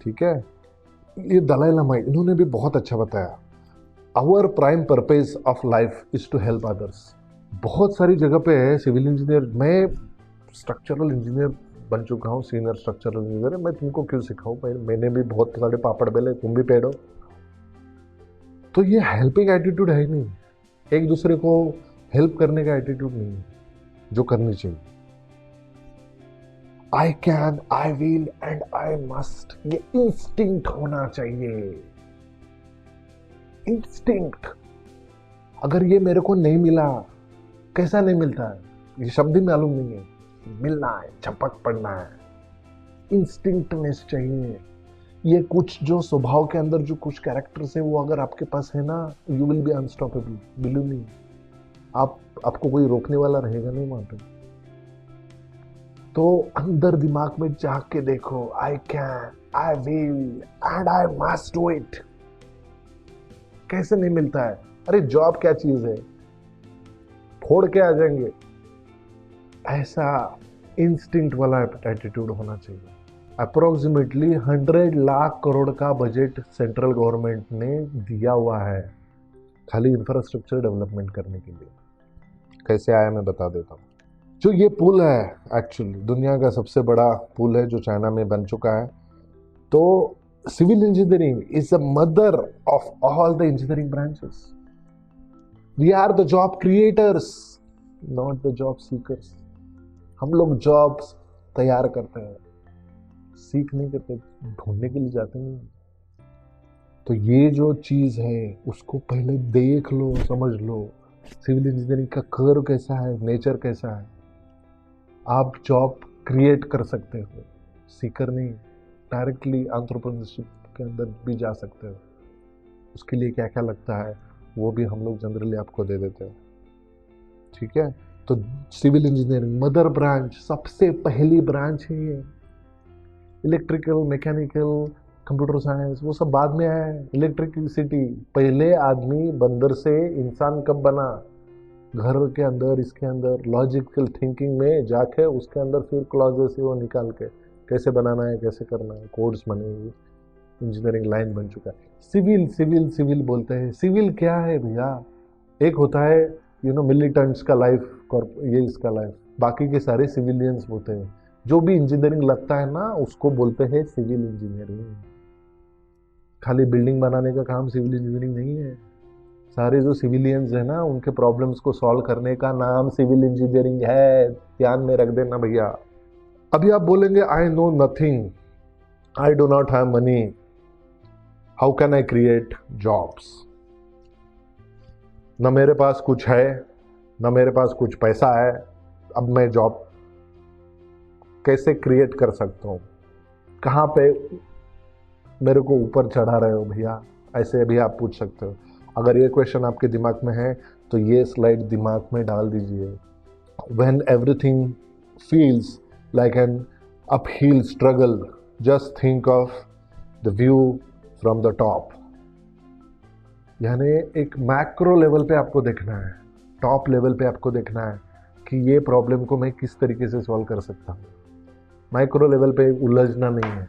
ठीक है? ये दलाई लामा इन्होंने भी बहुत अच्छा बताया, our prime purpose of life is to help others. बहुत सारी जगह पे है सिविल इंजीनियर, मैं स्ट्रक्चरल इंजीनियर बन चुका हूँ, सीनियर स्ट्रक्चरल इंजीनियर। मैं तुमको क्यों सिखाऊं, मैंने भी बहुत सारे पापड़ बेले, तुम भी पेड़ो। तो ये हेल्पिंग एटीट्यूड है ही नहीं, एक दूसरे को हेल्प करने का एटीट्यूड नहीं है जो करनी चाहिए। I can, I will and I must, ये इंस्टिंक्ट होना चाहिए। इंस्टिंक्ट, अगर ये मेरे को नहीं मिला, कैसा नहीं मिलता है ये शब्द ही मालूम नहीं है, मिलना है, झपक पड़ना है, इंस्टिंक्टनेस चाहिए। ये कुछ जो स्वभाव के अंदर जो कुछ कैरेक्टर्स है, वो अगर आपके पास है ना, you will be unstoppable, believe me. आपको कोई रोकने वाला रहेगा नहीं वहां पे। तो अंदर दिमाग में झांक के देखो, I can, I will and I must do it. कैसे नहीं मिलता है? अरे जॉब क्या चीज है, फोड़ के आ जाएंगे। ऐसा इंस्टिंक्ट वाला एटीट्यूड होना चाहिए। अप्रोक्सीमेटली 100 लाख करोड़ का बजट सेंट्रल गवर्नमेंट ने दिया हुआ है खाली इंफ्रास्ट्रक्चर डेवलपमेंट करने के लिए। कैसे आया मैं बता देता हूँ। जो ये पुल है, एक्चुअली दुनिया का सबसे बड़ा पुल है जो चाइना में बन चुका है। तो civil engineering is the mother of all the engineering branches. We are the job creators, not the job seekers. हम लोग जॉब्स तैयार करते हैं, सीख नहीं करते, ढूंढने के लिए जाते नहीं। तो ये जो चीज है उसको पहले देख लो, समझ लो। सिविल इंजीनियरिंग का कर्व कैसा है, नेचर कैसा है। आप जॉब क्रिएट कर सकते हो, सीकर नहीं, डायरेक्टली एंटरप्रेन्योरशिप के अंदर भी जा सकते हो। उसके लिए क्या क्या लगता है वो भी हम लोग जनरली आपको दे देते हैं। ठीक है? तो सिविल इंजीनियरिंग मदर ब्रांच, सबसे पहली ब्रांच है ये। इलेक्ट्रिकल, मैकेनिकल, कंप्यूटर साइंस वो सब बाद में आया है। इलेक्ट्रिसिटी, पहले आदमी बंदर से इंसान कब बना? घर के अंदर, इसके अंदर लॉजिकल थिंकिंग में जाके उसके अंदर फिर क्लॉजेस वो निकाल के कैसे बनाना है, कैसे करना है, कोड्स बनेंगे, इंजीनियरिंग लाइन बन चुका है। सिविल सिविल सिविल बोलते हैं। सिविल क्या है भैया? एक होता है मिलिटेंट्स का लाइफ, ये इसका लाइफ, बाकी के सारे सिविलियंस होते हैं। जो भी इंजीनियरिंग लगता है ना उसको बोलते हैं सिविल इंजीनियरिंग। खाली बिल्डिंग बनाने का काम सिविल इंजीनियरिंग नहीं है। सारे जो सिविलियंस है ना, उनके प्रॉब्लम्स को सॉल्व करने का नाम सिविल इंजीनियरिंग है। ध्यान में रख देना भैया। अभी आप बोलेंगे I know nothing, I do not have money, how can I create jobs? न मेरे पास कुछ है, न मेरे पास कुछ पैसा है, अब मैं जॉब कैसे क्रिएट कर सकता हूँ? कहाँ पे मेरे को ऊपर चढ़ा रहे हो भैया? ऐसे भी आप पूछ सकते हो। अगर ये क्वेश्चन आपके दिमाग में है तो ये स्लाइड दिमाग में डाल दीजिए। When everything feels like an uphill struggle, just think of the view from the top. यानी एक मैक्रो लेवल पे आपको देखना है, टॉप लेवल पे आपको देखना है कि ये प्रॉब्लम को मैं किस तरीके से सॉल्व कर सकता हूँ। माइक्रो लेवल पे उलझना नहीं है।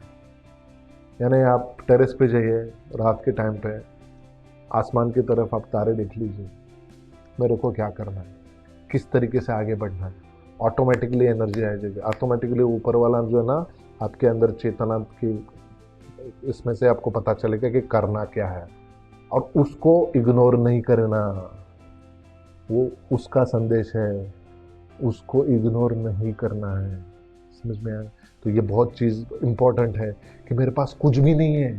यानी आप टेरेस पे जाइए रात के टाइम पे, आसमान की तरफ आप तारे देख लीजिए, मेरे को क्या करना है, किस तरीके से आगे बढ़ना है। ऑटोमेटिकली एनर्जी आ जाएगी, ऑटोमेटिकली ऊपर वाला जो है ना आपके अंदर चेतना की, इसमें से आपको पता चलेगा कि करना क्या है, और उसको इग्नोर नहीं करना। वो उसका संदेश है, उसको इग्नोर नहीं करना है। समझ में आया? तो ये बहुत चीज़ इम्पोर्टेंट है कि मेरे पास कुछ भी नहीं है,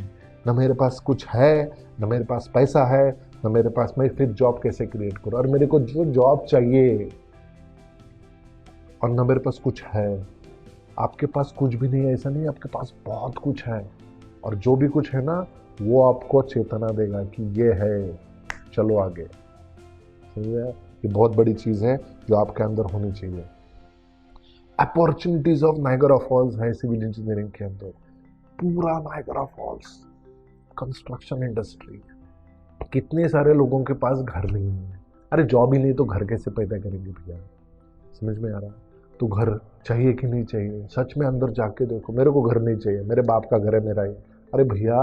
ना मेरे पास कुछ है, ना मेरे पास पैसा है, ना मेरे पास, मैं फिर जॉब कैसे क्रिएट करूँ, और मेरे को जो जॉब चाहिए और ना मेरे पास कुछ है। आपके पास कुछ भी नहीं है ऐसा नहीं, आपके पास बहुत कुछ है, और जो भी कुछ है ना वो आपको चेतना देगा कि ये है, चलो आगे। सही है, ये बहुत बड़ी चीज़ है जो आपके अंदर होनी चाहिए। अपॉर्चुनिटीज ऑफ नायगरा फॉल्स है सिविल इंजीनियरिंग के अंदर। पूरा नायगरा फॉल्स कंस्ट्रक्शन इंडस्ट्री, कितने सारे लोगों के पास घर नहीं है। अरे जॉब ही नहीं तो घर कैसे पैदा करेंगे भैया, समझ में आ रहा है? तो घर चाहिए कि नहीं चाहिए, सच में अंदर जाके देखो। मेरे को घर नहीं चाहिए, मेरे बाप का घर है मेरा ही। अरे भैया,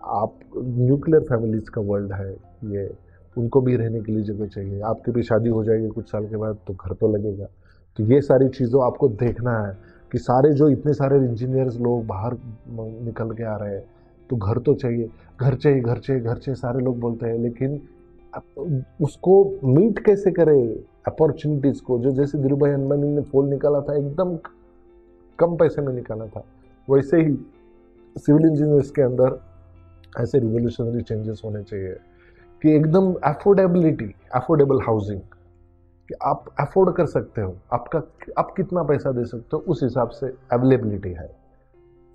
आप न्यूक्लियर फैमिलीज का वर्ल्ड है ये, उनको भी रहने के लिए जगह चाहिए। आपकी भी शादी हो जाएगी कुछ साल के बाद तो घर तो लगेगा। तो ये सारी चीज़ों आपको देखना है कि सारे जो इतने सारे इंजीनियर्स लोग बाहर निकल के आ रहे हैं, तो घर तो चाहिए, घर चाहिए, घर चाहिए, घर चाहिए, सारे लोग बोलते हैं, लेकिन उसको मीट कैसे करें अपॉर्चुनिटीज़ को। जो जैसे धीरू भाई अंबानी ने फोन निकाला था, एकदम कम पैसे में निकाला था, वैसे ही सिविल इंजीनियर्स के अंदर ऐसे रिवोल्यूशनरी चेंजेस होने चाहिए कि एकदम अफोर्डेबिलिटी, अफोर्डेबल हाउसिंग, कि आप अफोर्ड कर सकते हो, आप कितना पैसा दे सकते हो उस हिसाब से अवेलेबिलिटी है।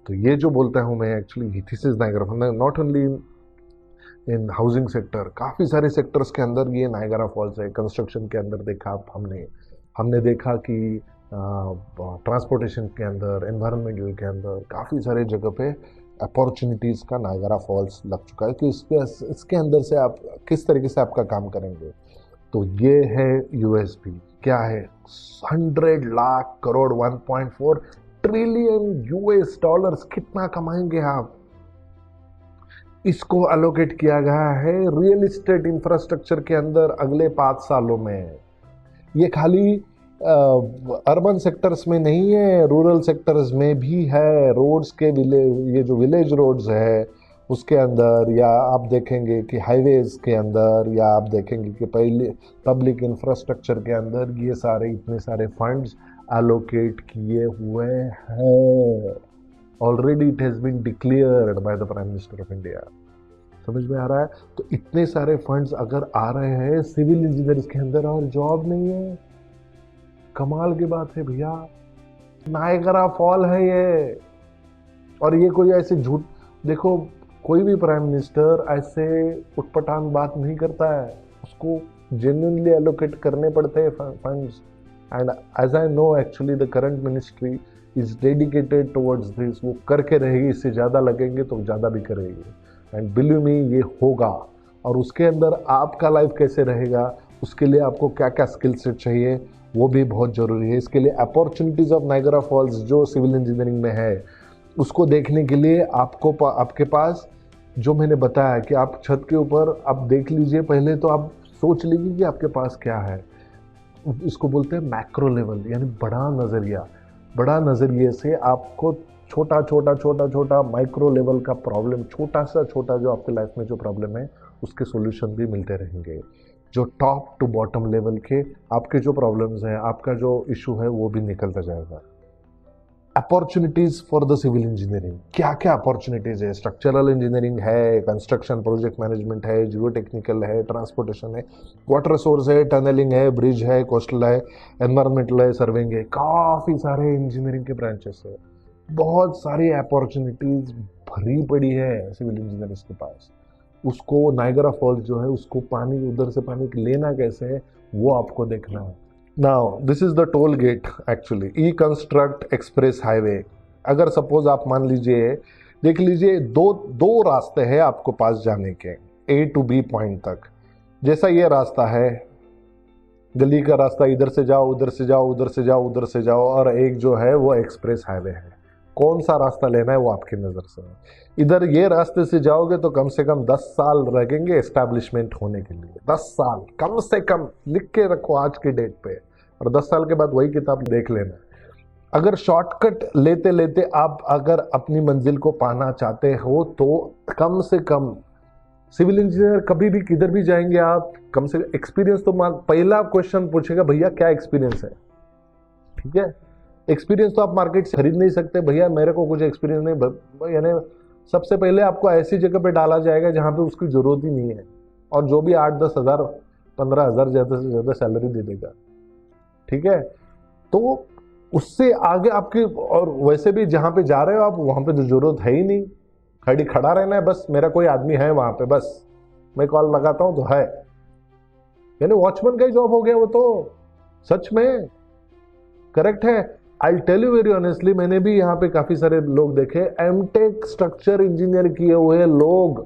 तो ये जो बोलता हूँ मैं actually thesis Niagara, not only in housing sector, काफ़ी सारे सेक्टर्स के अंदर ये नायगरा फॉल्स है। कंस्ट्रक्शन के अंदर देखा हमने देखा कि ट्रांसपोर्टेशन के अंदर, एनवायरनमेंटल के अंदर, काफ़ी सारे जगह पे अपॉर्चुनिटीज़ का नायगरा फॉल्स लग चुका है कि इसके अंदर से आप किस तरीके से आपका काम करेंगे। तो ये है यूएसपी, क्या है, 100 lakh crore 1.4 trillion US dollars, कितना कमाएंगे आप। इसको एलोकेट किया गया है रियल एस्टेट इंफ्रास्ट्रक्चर के अंदर अगले 5 सालों में। ये खाली अर्बन सेक्टर्स में नहीं है, रूरल सेक्टर्स में भी है। रोड्स के ये जो विलेज रोड्स है उसके अंदर, या आप देखेंगे कि हाईवेज के अंदर, या आप देखेंगे कि पहले पब्लिक इंफ्रास्ट्रक्चर के अंदर, ये सारे इतने सारे फंड्स एलोकेट किए हुए हैं। Already it has been declared by the prime minister of India. समझ में आ रहा है? तो इतने सारे फंड्स अगर आ रहे हैं सिविल इंजीनियर्स के अंदर और जॉब नहीं है, कमाल की बात है भैया। नायगरा फॉल है ये। और ये कोई ऐसे झूठ, देखो कोई भी प्राइम मिनिस्टर ऐसे उटपटांग बात नहीं करता है, उसको जेन्युइनली एलोकेट करने पड़ते हैं funds. And as I know actually the current ministry is dedicated towards this. वो करके रहेगी, इससे ज़्यादा लगेंगे तो ज़्यादा भी करेगी। एंड बिलीव मी, ये होगा। और उसके अंदर आपका लाइफ कैसे रहेगा, उसके लिए आपको क्या क्या स्किल सेट चाहिए, वो भी बहुत ज़रूरी है। इसके लिए अपॉर्चुनिटीज़ ऑफ नायगरा फॉल्स जो सिविल इंजीनियरिंग में है, उसको देखने के लिए आपके पास जो मैंने बताया कि आप छत के ऊपर आप देख लीजिए, पहले तो आप सोच लीजिए कि आपके पास क्या है। इसको बोलते हैं मैक्रो लेवल, यानी बड़ा नज़रिया। बड़ा नज़रिए से आपको छोटा छोटा छोटा छोटा माइक्रो लेवल का प्रॉब्लम, छोटा सा छोटा जो आपके लाइफ में जो प्रॉब्लम है उसके सॉल्यूशन भी मिलते रहेंगे। जो टॉप टू बॉटम लेवल के आपके जो प्रॉब्लम्स हैं, आपका जो इशू है, वो भी निकलता जाएगा। Opportunities for the civil engineering, क्या क्या अपॉर्चुनिटीज़ है? स्ट्रक्चरल इंजीनियरिंग है, कंस्ट्रक्शन प्रोजेक्ट मैनेजमेंट है, जियो टेक्निकल है, ट्रांसपोर्टेशन है, वाटर सोर्स है, टनलिंग है, ब्रिज है, कोस्टल है, एनवायरमेंटल है, सर्विंग है। काफ़ी सारे इंजीनियरिंग के ब्रांचेस है, बहुत सारी अपॉर्चुनिटीज़ भरी पड़ी है सिविल इंजीनियर्स के पास। उसको नायगरा फॉल्स जो है, उसको पानी, उधर से पानी लेना कैसे है, वो आपको देखना है। Now this is the toll gate actually, ई कंस्ट्रक्ट एक्सप्रेस हाईवे। अगर सपोज आप मान लीजिए, देख लीजिए, दो रास्ते हैं आपको पास जाने के, ए टू बी पॉइंट तक। जैसा ये रास्ता है, गली का रास्ता, इधर से जाओ, उधर से जाओ, उधर से जाओ, उधर से जाओ, और एक जो है वो एक्सप्रेस हाईवे है। कौन सा रास्ता लेना है वो आपकी नज़र से है। इधर ये रास्ते से जाओगे तो कम से कम 10 साल लगेंगे एस्टैब्लिशमेंट होने के लिए। 10 साल कम से कम, लिख के रखो आज की डेट पे, और 10 साल के बाद वही किताब देख लेना। अगर शॉर्टकट लेते लेते आप अगर अपनी मंजिल को पाना चाहते हो तो कम से कम सिविल इंजीनियर, कभी भी किधर भी जाएंगे आप, कम से कम एक्सपीरियंस तो पहला क्वेश्चन पूछेगा, भैया क्या एक्सपीरियंस है? ठीक है, एक्सपीरियंस तो आप मार्केट से खरीद नहीं सकते भैया, मेरे को कुछ एक्सपीरियंस नहीं, यानी सबसे पहले आपको ऐसी जगह पे डाला जाएगा जहाँ पे उसकी ज़रूरत ही नहीं है, और जो भी 8-10 हज़ार 15 हज़ार ज़्यादा से ज़्यादा सैलरी दे देगा, ठीक है। तो उससे आगे आपकी, और वैसे भी जहाँ पे जा रहे हो आप वहाँ पे तो ज़रूरत है ही नहीं, खड़ा रहना है बस, मेरा कोई आदमी है वहाँ पे, बस मैं कॉल लगाता हूँ तो है, यानी वॉचमैन का ही जॉब हो गया वो तो, सच में करेक्ट है। I tell you very honestly, मैंने भी यहाँ पे काफी सारे लोग देखे एमटेक स्ट्रक्चर इंजीनियर किए हुए लोग,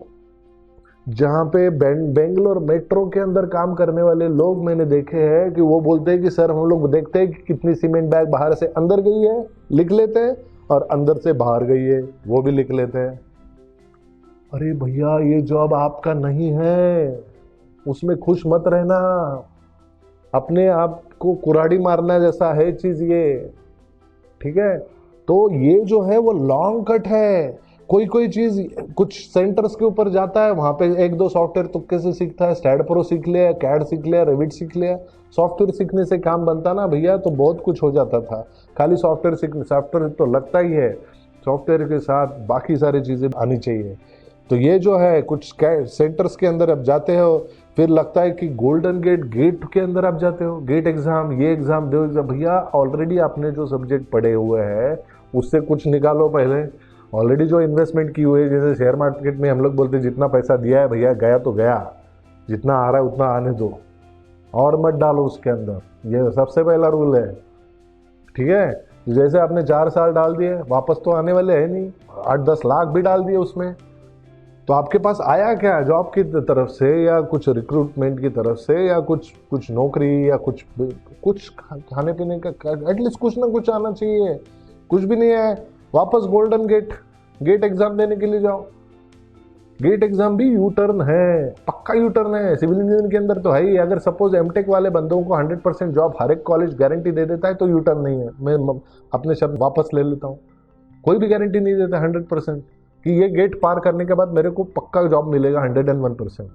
जहाँ पे बेंगलोर मेट्रो के अंदर काम करने वाले लोग मैंने देखे हैं कि वो बोलते हैं कि सर हम लोग देखते हैं कि कितनी सीमेंट बैग बाहर से अंदर गई है, लिख लेते हैं, और अंदर से बाहर गई है वो भी लिख लेते हैं। अरे भैया ये जॉब आपका नहीं है, उसमें खुश मत रहना, अपने आप को कुराड़ी मारना जैसा है चीज ये, ठीक है। तो ये जो है वो लॉन्ग कट है, कोई चीज कुछ सेंटर्स के ऊपर जाता है, वहां पे 1-2 सॉफ्टवेयर तुक्के से सीखता है, स्टैड प्रो सीख लिया, कैड सीख लिया, रेविट सीख लिया। सॉफ्टवेयर सीखने से काम बनता ना भैया तो बहुत कुछ हो जाता था, खाली सॉफ्टवेयर तो लगता ही है, सॉफ्टवेयर के साथ बाकी सारी चीजें आनी चाहिए। तो ये जो है कुछ सेंटर्स के अंदर आप जाते हो, फिर लगता है कि गोल्डन गेट के अंदर आप जाते हो, गेट एग्जाम, ये एग्जाम दो एग्जाम, भैया ऑलरेडी आपने जो सब्जेक्ट पढ़े हुए हैं उससे कुछ निकालो पहले, ऑलरेडी जो इन्वेस्टमेंट की हुई है, जैसे शेयर मार्केट में हम लोग बोलते हैं जितना पैसा दिया है भैया गया तो गया, जितना आ रहा है उतना आने दो और मत डालो उसके अंदर, ये सबसे पहला रूल है, ठीक है। जैसे आपने 4 साल डाल दिए वापस तो आने वाले है नहीं, 8-10 लाख भी डाल दिए उसमें, तो आपके पास आया क्या, जॉब की तरफ से या कुछ रिक्रूटमेंट की तरफ से या कुछ नौकरी या कुछ खाने पीने का, एटलीस्ट कुछ ना कुछ आना चाहिए, कुछ भी नहीं है। वापस गोल्डन गेट एग्जाम देने के लिए जाओ, गेट एग्जाम भी यू टर्न है, पक्का यू टर्न है, सिविल इंजीनियरिंग के अंदर तो है ही। अगर सपोज एमटेक वाले बंदों को 100% जॉब हर एक कॉलेज गारंटी दे देता है तो यू टर्न नहीं है, मैं अपने शब्द वापस ले लेता हूँ, कोई भी गारंटी नहीं देता 100% कि ये गेट पार करने के बाद मेरे को पक्का जॉब मिलेगा 101%,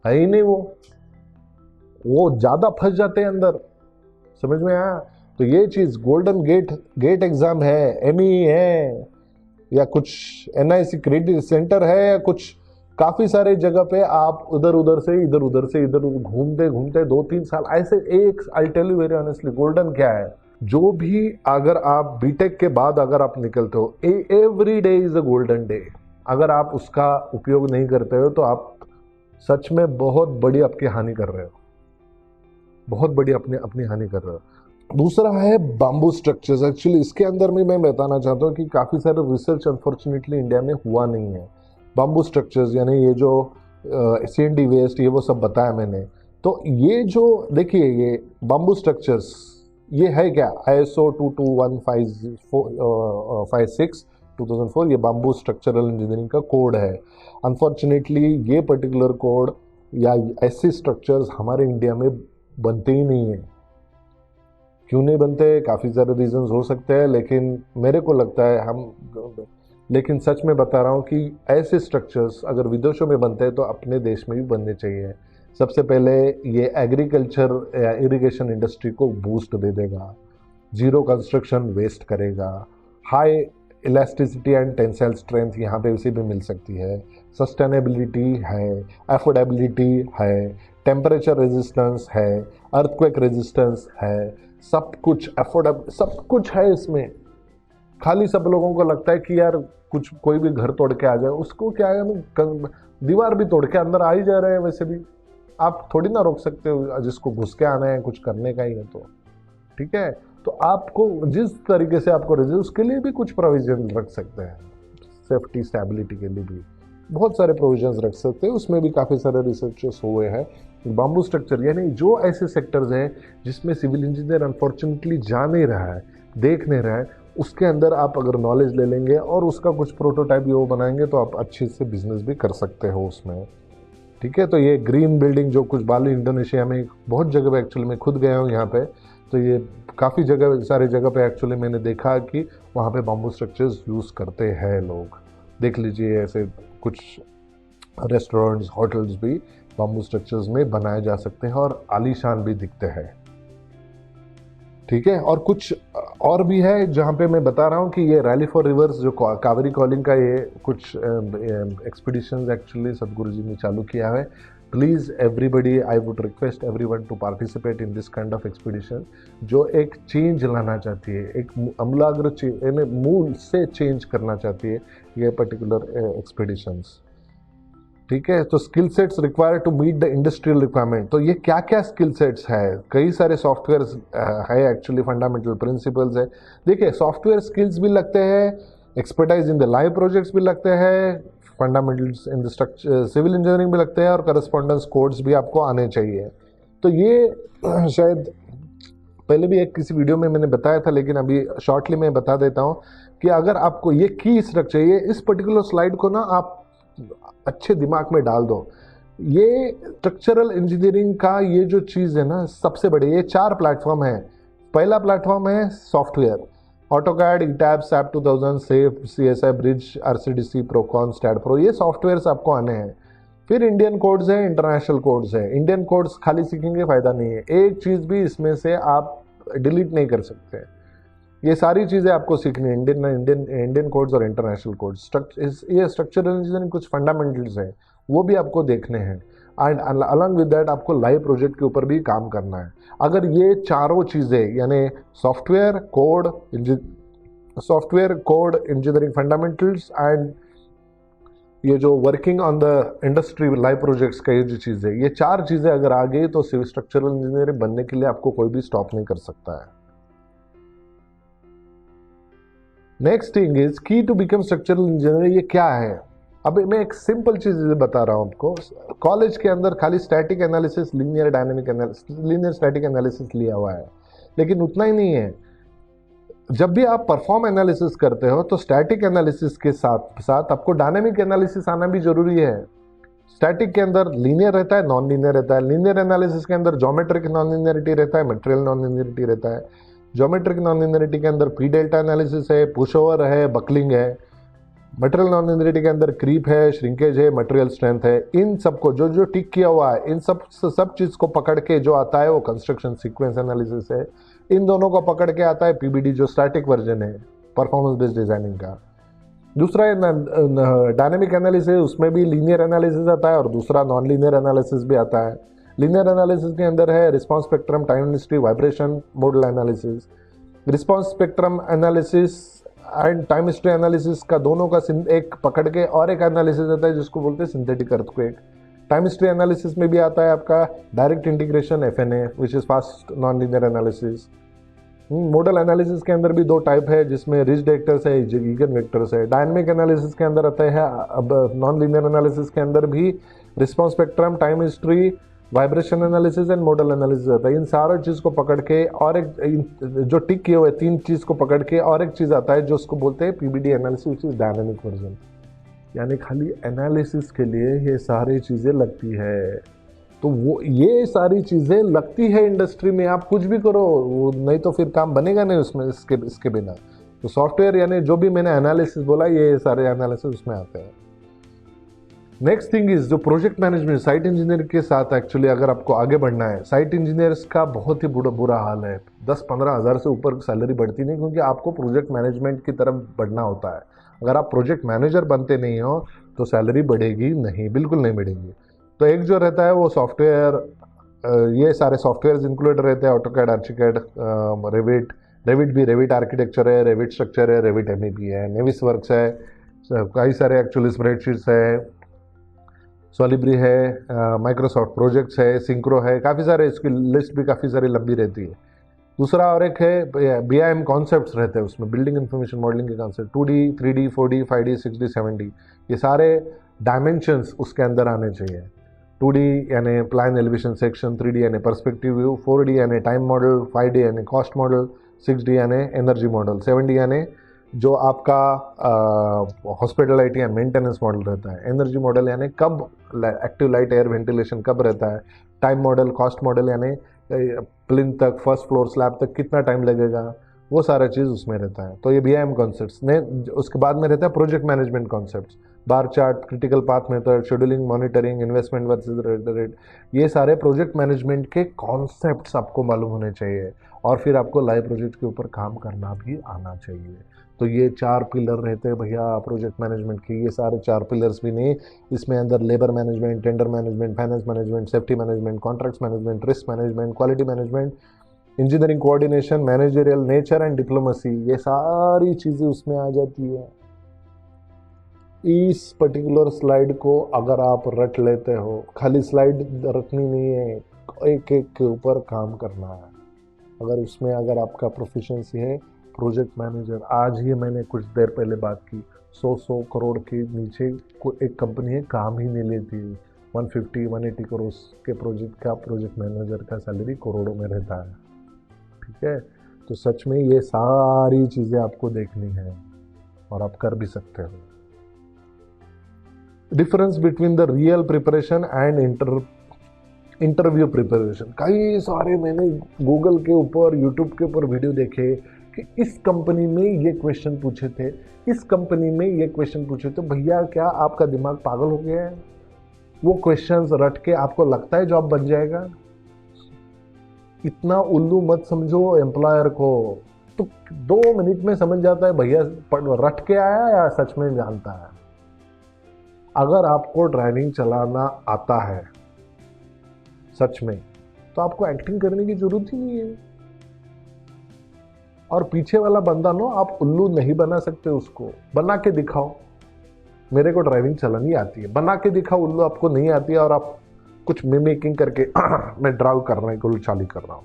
है ही नहीं वो ज़्यादा फंस जाते हैं अंदर, समझ में आया। तो ये चीज़ गोल्डन गेट एग्जाम है, एमई है, या कुछ एनआईसी क्रेडिट सेंटर है, या कुछ काफ़ी सारे जगह पे आप इधर से इधर घूमते 2-3 साल ऐसे एक, I tell you very honestly, golden क्या है, जो भी अगर आप बीटेक के बाद अगर आप निकलते हो, every day is a golden day, अगर आप उसका उपयोग नहीं करते हो तो आप सच में बहुत बड़ी आपकी हानि कर रहे हो, बहुत बड़ी अपनी हानि कर रहे हो। दूसरा है बाम्बू स्ट्रक्चर्स, एक्चुअली इसके अंदर में मैं बताना चाहता हूँ कि काफ़ी सारे रिसर्च अनफॉर्चुनेटली इंडिया में हुआ नहीं है। बाम्बू स्ट्रक्चर्स यानी ये जो CND वेस्ट ये वो सब बताया मैंने, तो ये जो देखिए ये बाम्बू स्ट्रक्चर्स ये है क्या, ISO 22156 2004, ये बाम्बू स्ट्रक्चरल इंजीनियरिंग का कोड है। अनफॉर्चुनेटली ये पर्टिकुलर कोड या ऐसे स्ट्रक्चर्स हमारे इंडिया में बनते ही नहीं है। क्यों नहीं बनते, काफ़ी सारे रीजंस हो सकते हैं, लेकिन मेरे को लगता है लेकिन सच में बता रहा हूँ कि ऐसे स्ट्रक्चर्स अगर विदेशों में बनते हैं तो अपने देश में भी बनने चाहिए। सबसे पहले ये एग्रीकल्चर या इरिगेशन इंडस्ट्री को बूस्ट दे देगा, जीरो कंस्ट्रक्शन वेस्ट करेगा, high elasticity and tensile strength यहाँ पे उसे भी मिल सकती है, सस्टेनेबिलिटी है, अफोर्डेबिलिटी है, टेम्परेचर रेजिस्टेंस है, अर्थक्वेक रेजिस्टेंस है, सब कुछ अफोर्डेबल, सब कुछ है इसमें। खाली सब लोगों को लगता है कि यार कुछ कोई भी घर तोड़ के आ जाए, उसको क्या है, हम दीवार भी तोड़ के अंदर आ ही जा रहे हैं, वैसे भी आप थोड़ी ना रोक सकते हो, जिसको घुस के आना है कुछ करने का ही है तो, ठीक है। तो आपको जिस तरीके से आपको उसके लिए भी कुछ प्रोविजन रख सकते हैं, सेफ्टी स्टेबिलिटी के लिए भी बहुत सारे प्रोविजंस रख सकते हैं, उसमें भी काफ़ी सारे रिसर्चर्स हुए हैं। बाम्बू स्ट्रक्चर यानी जो ऐसे सेक्टर्स हैं जिसमें सिविल इंजीनियर अनफॉर्चुनेटली जा नहीं रहा है, देख नहीं रहा है, उसके अंदर आप अगर नॉलेज ले लेंगे और उसका कुछ प्रोटोटाइप वो बनाएंगे तो आप अच्छे से बिजनेस भी कर सकते हो उसमें, ठीक है। तो ये ग्रीन बिल्डिंग जो कुछ बाली इंडोनेशिया में बहुत जगह पे, एक्चुअली मैं खुद गया हूँ यहाँ पे, तो ये काफ़ी सारे जगह पे एक्चुअली मैंने देखा कि वहाँ पे बाम्बू स्ट्रक्चर्स यूज़ करते हैं लोग। देख लीजिए ऐसे कुछ रेस्टोरेंट्स होटल्स भी बाम्बू स्ट्रक्चर्स में बनाए जा सकते हैं और आलीशान भी दिखते हैं, ठीक है। और कुछ और भी है जहाँ पे मैं बता रहा हूँ कि ये रैली फॉर रिवर्स जो कावेरी कॉलिंग का ये कुछ एक्सपीडिशंस एक्चुअली सदगुरु जी ने चालू किया है। Please everybody, I would request everyone to participate in this kind of expedition, जो एक चेंज लाना चाहती है, एक अमूलाग्र यानी मूल से चेंज करना चाहती है ये पर्टिकुलर एक्सपीडिशंस। ठीक है, तो skill sets required to meet the industrial requirement. तो ये क्या क्या स्किल सेट्स है, कई सारे सॉफ्टवेयर है एक्चुअली, फंडामेंटल प्रिंसिपल्स है। देखिए सॉफ्टवेयर स्किल्स भी लगते हैं, expertise in the live projects भी लगते हैं, fundamentals in the structure civil engineering भी लगते हैं, और करस्पॉन्डेंस कोड्स भी आपको आने चाहिए। तो ये शायद पहले भी एक किसी वीडियो में मैंने बताया था, लेकिन अभी शॉर्टली मैं बता देता हूँ कि अगर आपको ये की स्ट्रक्चर, ये इस पर्टिकुलर स्लाइड को ना आप अच्छे दिमाग में डाल दो। ये स्ट्रक्चरल इंजीनियरिंग का ये जो चीज़ है ना, सबसे बड़े ये 4 प्लेटफॉर्म है। पहला प्लेटफॉर्म है software, AutoCAD, ETABS, SAP 2000, SAFE, CSI, bridge, RCDC, Prokon, STAAD Pro, ये सॉफ्टवेयर्स आपको आने हैं। फिर इंडियन कोड्स है, इंटरनेशनल कोड्स है। इंडियन कोड्स खाली सीखेंगे फ़ायदा नहीं है, एक चीज़ भी इसमें से आप डिलीट नहीं कर सकते। ये सारी चीज़ें आपको सीखनी है, इंडियन कोड्स और इंटरनेशनल कोड्स। ये स्ट्रक्चरल इंजीनियरिंग कुछ फंडामेंटल्स हैं, वो भी आपको देखने हैं। एंड अलॉन्ग विद दैट आपको लाइव प्रोजेक्ट के ऊपर भी काम करना है। अगर ये चारों चीज़ें यानी software code engineering fundamentals and ये जो working on the industry live projects का ये जो चीज़ है, ये 4 चीज़ें अगर आ गई तो सिविल स्ट्रक्चरल इंजीनियर बनने के लिए आपको कोई भी स्टॉप नहीं कर सकता है। नेक्स्ट थिंग इज की टू बिकम स्ट्रक्चरल इंजीनियर। ये क्या है? अभी मैं एक सिंपल चीज बता रहा हूं आपको। कॉलेज के अंदर खाली static analysis, linear dynamic analysis, linear static analysis लिया हुआ है, लेकिन उतना ही नहीं है। जब भी आप परफॉर्म एनालिसिस करते हो तो स्टैटिक एनालिसिस के साथ साथ आपको डायनेमिक एनालिसिस आना भी जरूरी है। स्टैटिक के अंदर लीनियर रहता है, नॉन लीनियर रहता है। लीनियर एनालिसिस के अंदर ज्योमेट्रिक नॉन लीनियरिटी रहता है, मटेरियल नॉन लीनियरिटी रहता है। ज्योमेट्रिक नॉन लीनियरिटी के अंदर पी डेल्टा एनालिसिस है, पुश ओवर है, बकलिंग है। मटेरियल नॉन लीनियरिटी के अंदर क्रीप है, श्रिंकेज है, मटेरियल स्ट्रेंथ है। इन सबको जो जो टिक किया हुआ है, इन सब चीज़ को पकड़ के जो आता है वो कंस्ट्रक्शन सीक्वेंस एनालिसिस है। इन दोनों को पकड़ के आता है पीबीडी, जो स्टैटिक वर्जन है परफॉर्मेंस बेस्ड डिजाइनिंग का। दूसरा है डायनेमिक एनालिसिस, उसमें भी लीनियर एनालिसिस आता है और दूसरा नॉन लीनियर एनालिसिस भी आता है। लीनियर एनालिसिस के अंदर है response spectrum, time history, vibration, model analysis. Response spectrum analysis and time history analysis का दोनों का एक पकड़ के और एक एनालिसिस आता है जिसको बोलते हैं synthetic earthquake. Time history analysis में भी आता है आपका direct integration, FNA, which is fast non linear analysis. Model analysis के अंदर भी 2 टाइप है, जिसमें रिच वेक्टर्स है, इगन वेक्टर्स है। डायनेमिक एनालिसिस के अंदर आता है, अब नॉन लीनियर एनालिसिस के अंदर भी response spectrum, time history, vibration analysis and model analysis आता है। इन सारा चीज़ को पकड़ के और एक जो टिक किए हुए 3 चीज़ को पकड़ के और एक चीज़ आता है जो उसको बोलते हैं PBD analysis, which is dynamic version. यानी खाली एनालिसिस के लिए ये सारी चीज़ें लगती है। तो वो ये सारी चीज़ें लगती है इंडस्ट्री में, आप कुछ भी करो वो नहीं तो फिर काम बनेगा नहीं उसमें, इसके बिना। तो सॉफ्टवेयर यानी जो भी मैंने एनालिसिस बोला, ये सारे एनालिसिस उसमें आते हैं। नेक्स्ट थिंग इज जो प्रोजेक्ट मैनेजमेंट, साइट इंजीनियर के साथ एक्चुअली अगर आपको आगे बढ़ना है, साइट इंजीनियर्स का बहुत ही बुरा हाल है। 10-15 हज़ार से ऊपर सैलरी बढ़ती नहीं, क्योंकि आपको प्रोजेक्ट मैनेजमेंट की तरफ बढ़ना होता है। अगर आप प्रोजेक्ट मैनेजर बनते नहीं हो तो सैलरी बढ़ेगी नहीं, बिल्कुल नहीं बढ़ेगी। तो एक जो रहता है वो सॉफ्टवेयर, ये सारे सॉफ्टवेयर इंक्लूड रहते हैं, ऑटोकैड, आर्चिकैड, रेविट भी, रेविट आर्किटेक्चर है, रेविट स्ट्रक्चर है, रेविट MEP है, नेविस वर्क्स है, कई सारे एक्चुअली स्प्रेडशीट्स है, सॉलिब्री है, माइक्रोसॉफ्ट प्रोजेक्ट्स है, सिंक्रो है, काफ़ी सारे, इसकी लिस्ट भी काफ़ी सारी लंबी रहती है। दूसरा और एक है BIM कॉन्सेप्ट्स रहते हैं उसमें, बिल्डिंग इंफॉर्मेशन मॉडलिंग के concept, 2D, 3D, 4D, 5D, 6D, 7D, ये सारे डायमेंशंस उसके अंदर आने चाहिए। 2D यानी प्लान एलिवेशन सेक्शन, 3D यानी पर्सपेक्टिव व्यू, 4D यानी टाइम मॉडल, 5D यानी कॉस्ट मॉडल, 6D यानी एनर्जी मॉडल, 7D यानी जो आपका हॉस्पिटलिटी या मेंटेनेंस मॉडल रहता है। एनर्जी मॉडल यानी कब एक्टिव लाइट एयर वेंटिलेशन कब रहता है। टाइम मॉडल, कॉस्ट मॉडल यानी प्लिंथ तक, फर्स्ट फ्लोर स्लैब तक कितना टाइम लगेगा, वो सारा चीज़ उसमें रहता है। तो ये BIM कॉन्सेप्ट्स ने, उसके बाद में रहता है project management concepts. Bar chart, critical path method, scheduling, monitoring, investment versus rate, ये सारे प्रोजेक्ट मैनेजमेंट के कॉन्सेप्ट्स आपको मालूम होने चाहिए और फिर आपको लाइव प्रोजेक्ट के ऊपर काम करना भी आना चाहिए। तो ये 4 पिलर रहते हैं भैया प्रोजेक्ट मैनेजमेंट के। ये सारे 4 पिलर्स भी नहीं, इसमें अंदर labour management, tender management, finance management, safety management, contracts management, risk management, quality management, engineering coordination, managerial nature and diplomacy, ये सारी चीज़ें उसमें आ जाती है। इस पर्टिकुलर स्लाइड को अगर आप रट लेते हो, खाली स्लाइड रटनी नहीं है, एक एक के ऊपर काम करना है। अगर उसमें अगर आपका प्रोफिशिएंसी है, प्रोजेक्ट मैनेजर, आज ही मैंने कुछ देर पहले बात की, 100 करोड़ के नीचे एक कंपनी है काम ही नहीं लेती, 150-180 करोड़ के प्रोजेक्ट का प्रोजेक्ट मैनेजर का सैलरी करोड़ों में रहता है। ठीक है, तो सच में ये सारी चीज़ें आपको देखनी है और आप कर भी सकते हो। Difference between the real preparation and interview preparation, कई सारे मैंने गूगल के ऊपर, यूट्यूब के ऊपर वीडियो देखे कि इस कंपनी में ये क्वेश्चन पूछे थे, इस कंपनी में ये क्वेश्चन पूछे थे। भैया क्या आपका दिमाग पागल हो गया है? वो क्वेश्चंस रट के आपको लगता है जॉब बन जाएगा? इतना उल्लू मत समझो एम्प्लॉयर को। तो 2 मिनट में समझ जाता है भैया रट के आया या सच में जानता है। अगर आपको ड्राइविंग चलाना आता है सच में, तो आपको एक्टिंग करने की जरूरत ही नहीं है। और पीछे वाला बंदा नो, आप उल्लू नहीं बना सकते, उसको बना के दिखाओ। मेरे को ड्राइविंग चलानी आती है, बना के दिखाओ उल्लू आपको नहीं आती है और आप कुछ मिमिकिंग करके मैं ड्राइव कर रहा हूँ, चालू कर रहा हूँ,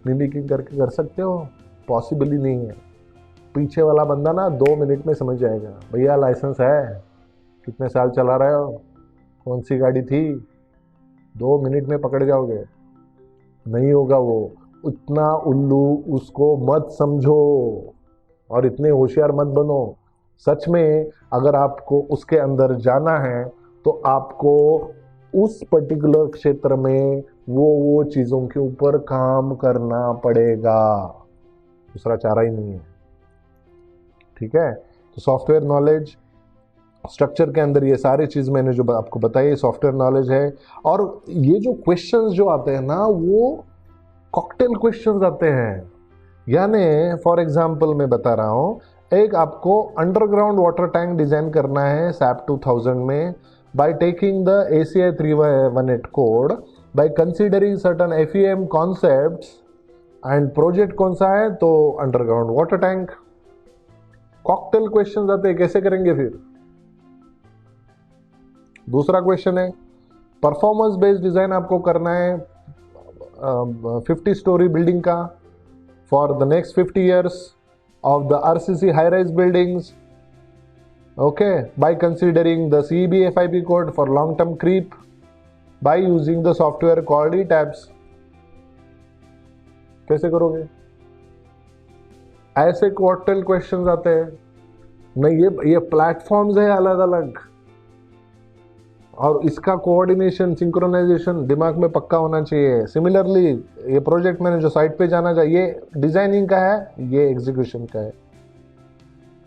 मिमिकिंग करके कर सकते हो? पॉसिबल ही नहीं है। पीछे वाला बंदा ना 2 मिनट में समझ जाएगा, भैया लाइसेंस है, कितने साल चला रहे हो, कौन सी गाड़ी थी, 2 मिनट में पकड़ जाओगे। नहीं होगा वो। उतना उल्लू उसको मत समझो और इतने होशियार मत बनो। सच में अगर आपको उसके अंदर जाना है तो आपको उस पर्टिकुलर क्षेत्र में वो चीज़ों के ऊपर काम करना पड़ेगा, दूसरा चारा ही नहीं है। ठीक है, तो सॉफ्टवेयर नॉलेज स्ट्रक्चर के अंदर ये सारी चीज़ मैंने जो आपको बताई सॉफ्टवेयर नॉलेज है। और ये जो क्वेश्चंस जो आते हैं ना, वो कॉकटेल क्वेश्चंस आते हैं। यानी फॉर एग्जांपल मैं बता रहा हूँ, एक आपको अंडरग्राउंड वाटर टैंक डिजाइन करना है SAP 2000 में, by taking the ACI 318 code, by considering certain FEM concepts, and project कौन सा है तो underground water tank. Cocktail question आते हैं, कैसे करेंगे फिर? दूसरा क्वेश्चन है परफॉर्मेंस बेस्ड डिजाइन आपको करना है 50 स्टोरी बिल्डिंग का for the next 50 years of the RCC high rise buildings, okay, by considering the CEB FIP code for long term creep, by using the software called ETABS। कैसे करोगे? ऐसे quartile questions आते हैं। नहीं, ये platforms है अलग अलग, और इसका कोऑर्डिनेशन, सिंक्रोनाइजेशन दिमाग में पक्का होना चाहिए। सिमिलरली ये प्रोजेक्ट मैंने जो साइट पे जाना चाहिए, ये डिजाइनिंग का है, ये एग्जीक्यूशन का है।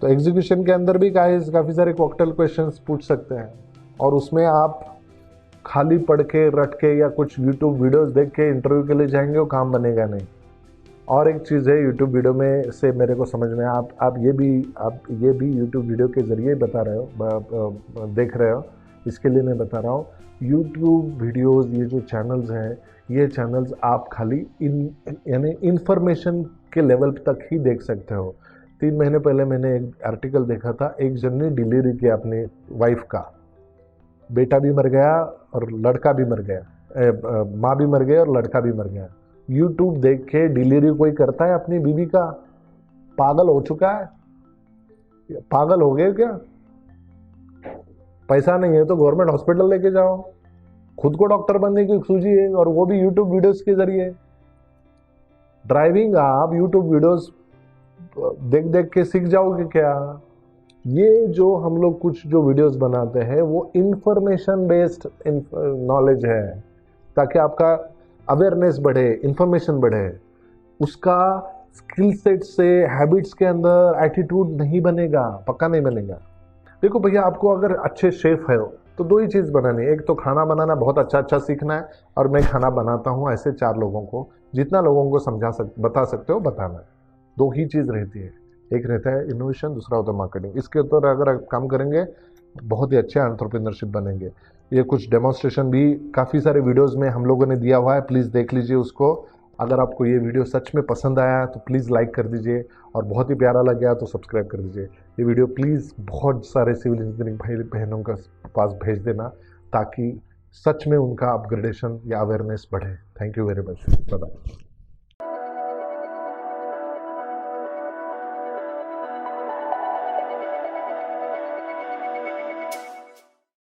तो एग्जीक्यूशन के अंदर भी काफ़ी सारे कॉकटेल क्वेश्चंस पूछ सकते हैं, और उसमें आप खाली पढ़ के रट के या कुछ यूट्यूब वीडियोस देख के इंटरव्यू के लिए जाएंगे, वो काम बनेगा नहीं। और एक चीज़ है, यूट्यूब वीडियो में से मेरे को समझ में आप ये भी यूट्यूब वीडियो के ज़रिए बता रहे हो, देख रहे हो, इसके लिए मैं बता रहा हूँ। यूट्यूब वीडियोस, ये जो चैनल्स हैं, ये चैनल्स आप खाली यानी इन्फॉर्मेशन के लेवल तक ही देख सकते हो। 3 महीने पहले मैंने एक आर्टिकल देखा था, एक जन ने डिलीवरी किया अपनी वाइफ का, बेटा भी मर गया और लड़का भी मर गया, माँ भी मर गई और लड़का भी मर गया। यूट्यूब देख के डिलीवरी कोई करता है अपनी बीवी का? पागल हो चुका है? पागल हो गए क्या? पैसा नहीं है तो गवर्नमेंट हॉस्पिटल लेके जाओ, खुद को डॉक्टर बनने की सूझी है, और वो भी यूट्यूब वीडियोस के जरिए। ड्राइविंग आप यूट्यूब वीडियोस देख देख के सीख जाओगे क्या? ये जो हम लोग कुछ जो वीडियोस बनाते हैं वो इंफॉर्मेशन बेस्ड नॉलेज है, ताकि आपका अवेयरनेस बढ़े, इंफॉर्मेशन बढ़े। उसका स्किल सेट से हैबिट्स के अंदर एटीट्यूड नहीं बनेगा, पक्का नहीं बनेगा। देखो भैया, आपको अगर अच्छे शेफ है तो दो ही चीज़ बनानी है। एक तो खाना बनाना बहुत अच्छा अच्छा सीखना है, और मैं खाना बनाता हूँ ऐसे 4 लोगों को, जितना लोगों को बता सकते हो बताना है। दो ही चीज़ रहती है, एक रहता है इनोवेशन, दूसरा होता है मार्केटिंग। इसके ऊपर अगर आप काम करेंगे बहुत ही अच्छे एंटरप्रेन्योरशिप बनेंगे। ये कुछ डेमोन्स्ट्रेशन भी काफ़ी सारे वीडियोज़ में हम लोगों ने दिया हुआ है, प्लीज़ देख लीजिए उसको। अगर आपको ये वीडियो सच में पसंद आया तो प्लीज़ लाइक कर दीजिए, और बहुत ही प्यारा लग गया तो सब्सक्राइब कर दीजिए। ये वीडियो प्लीज़ बहुत सारे सिविल इंजीनियरिंग भाई बहनों का पास भेज देना, ताकि सच में उनका अपग्रेडेशन या अवेयरनेस बढ़े। Thank you very much. Bye bye.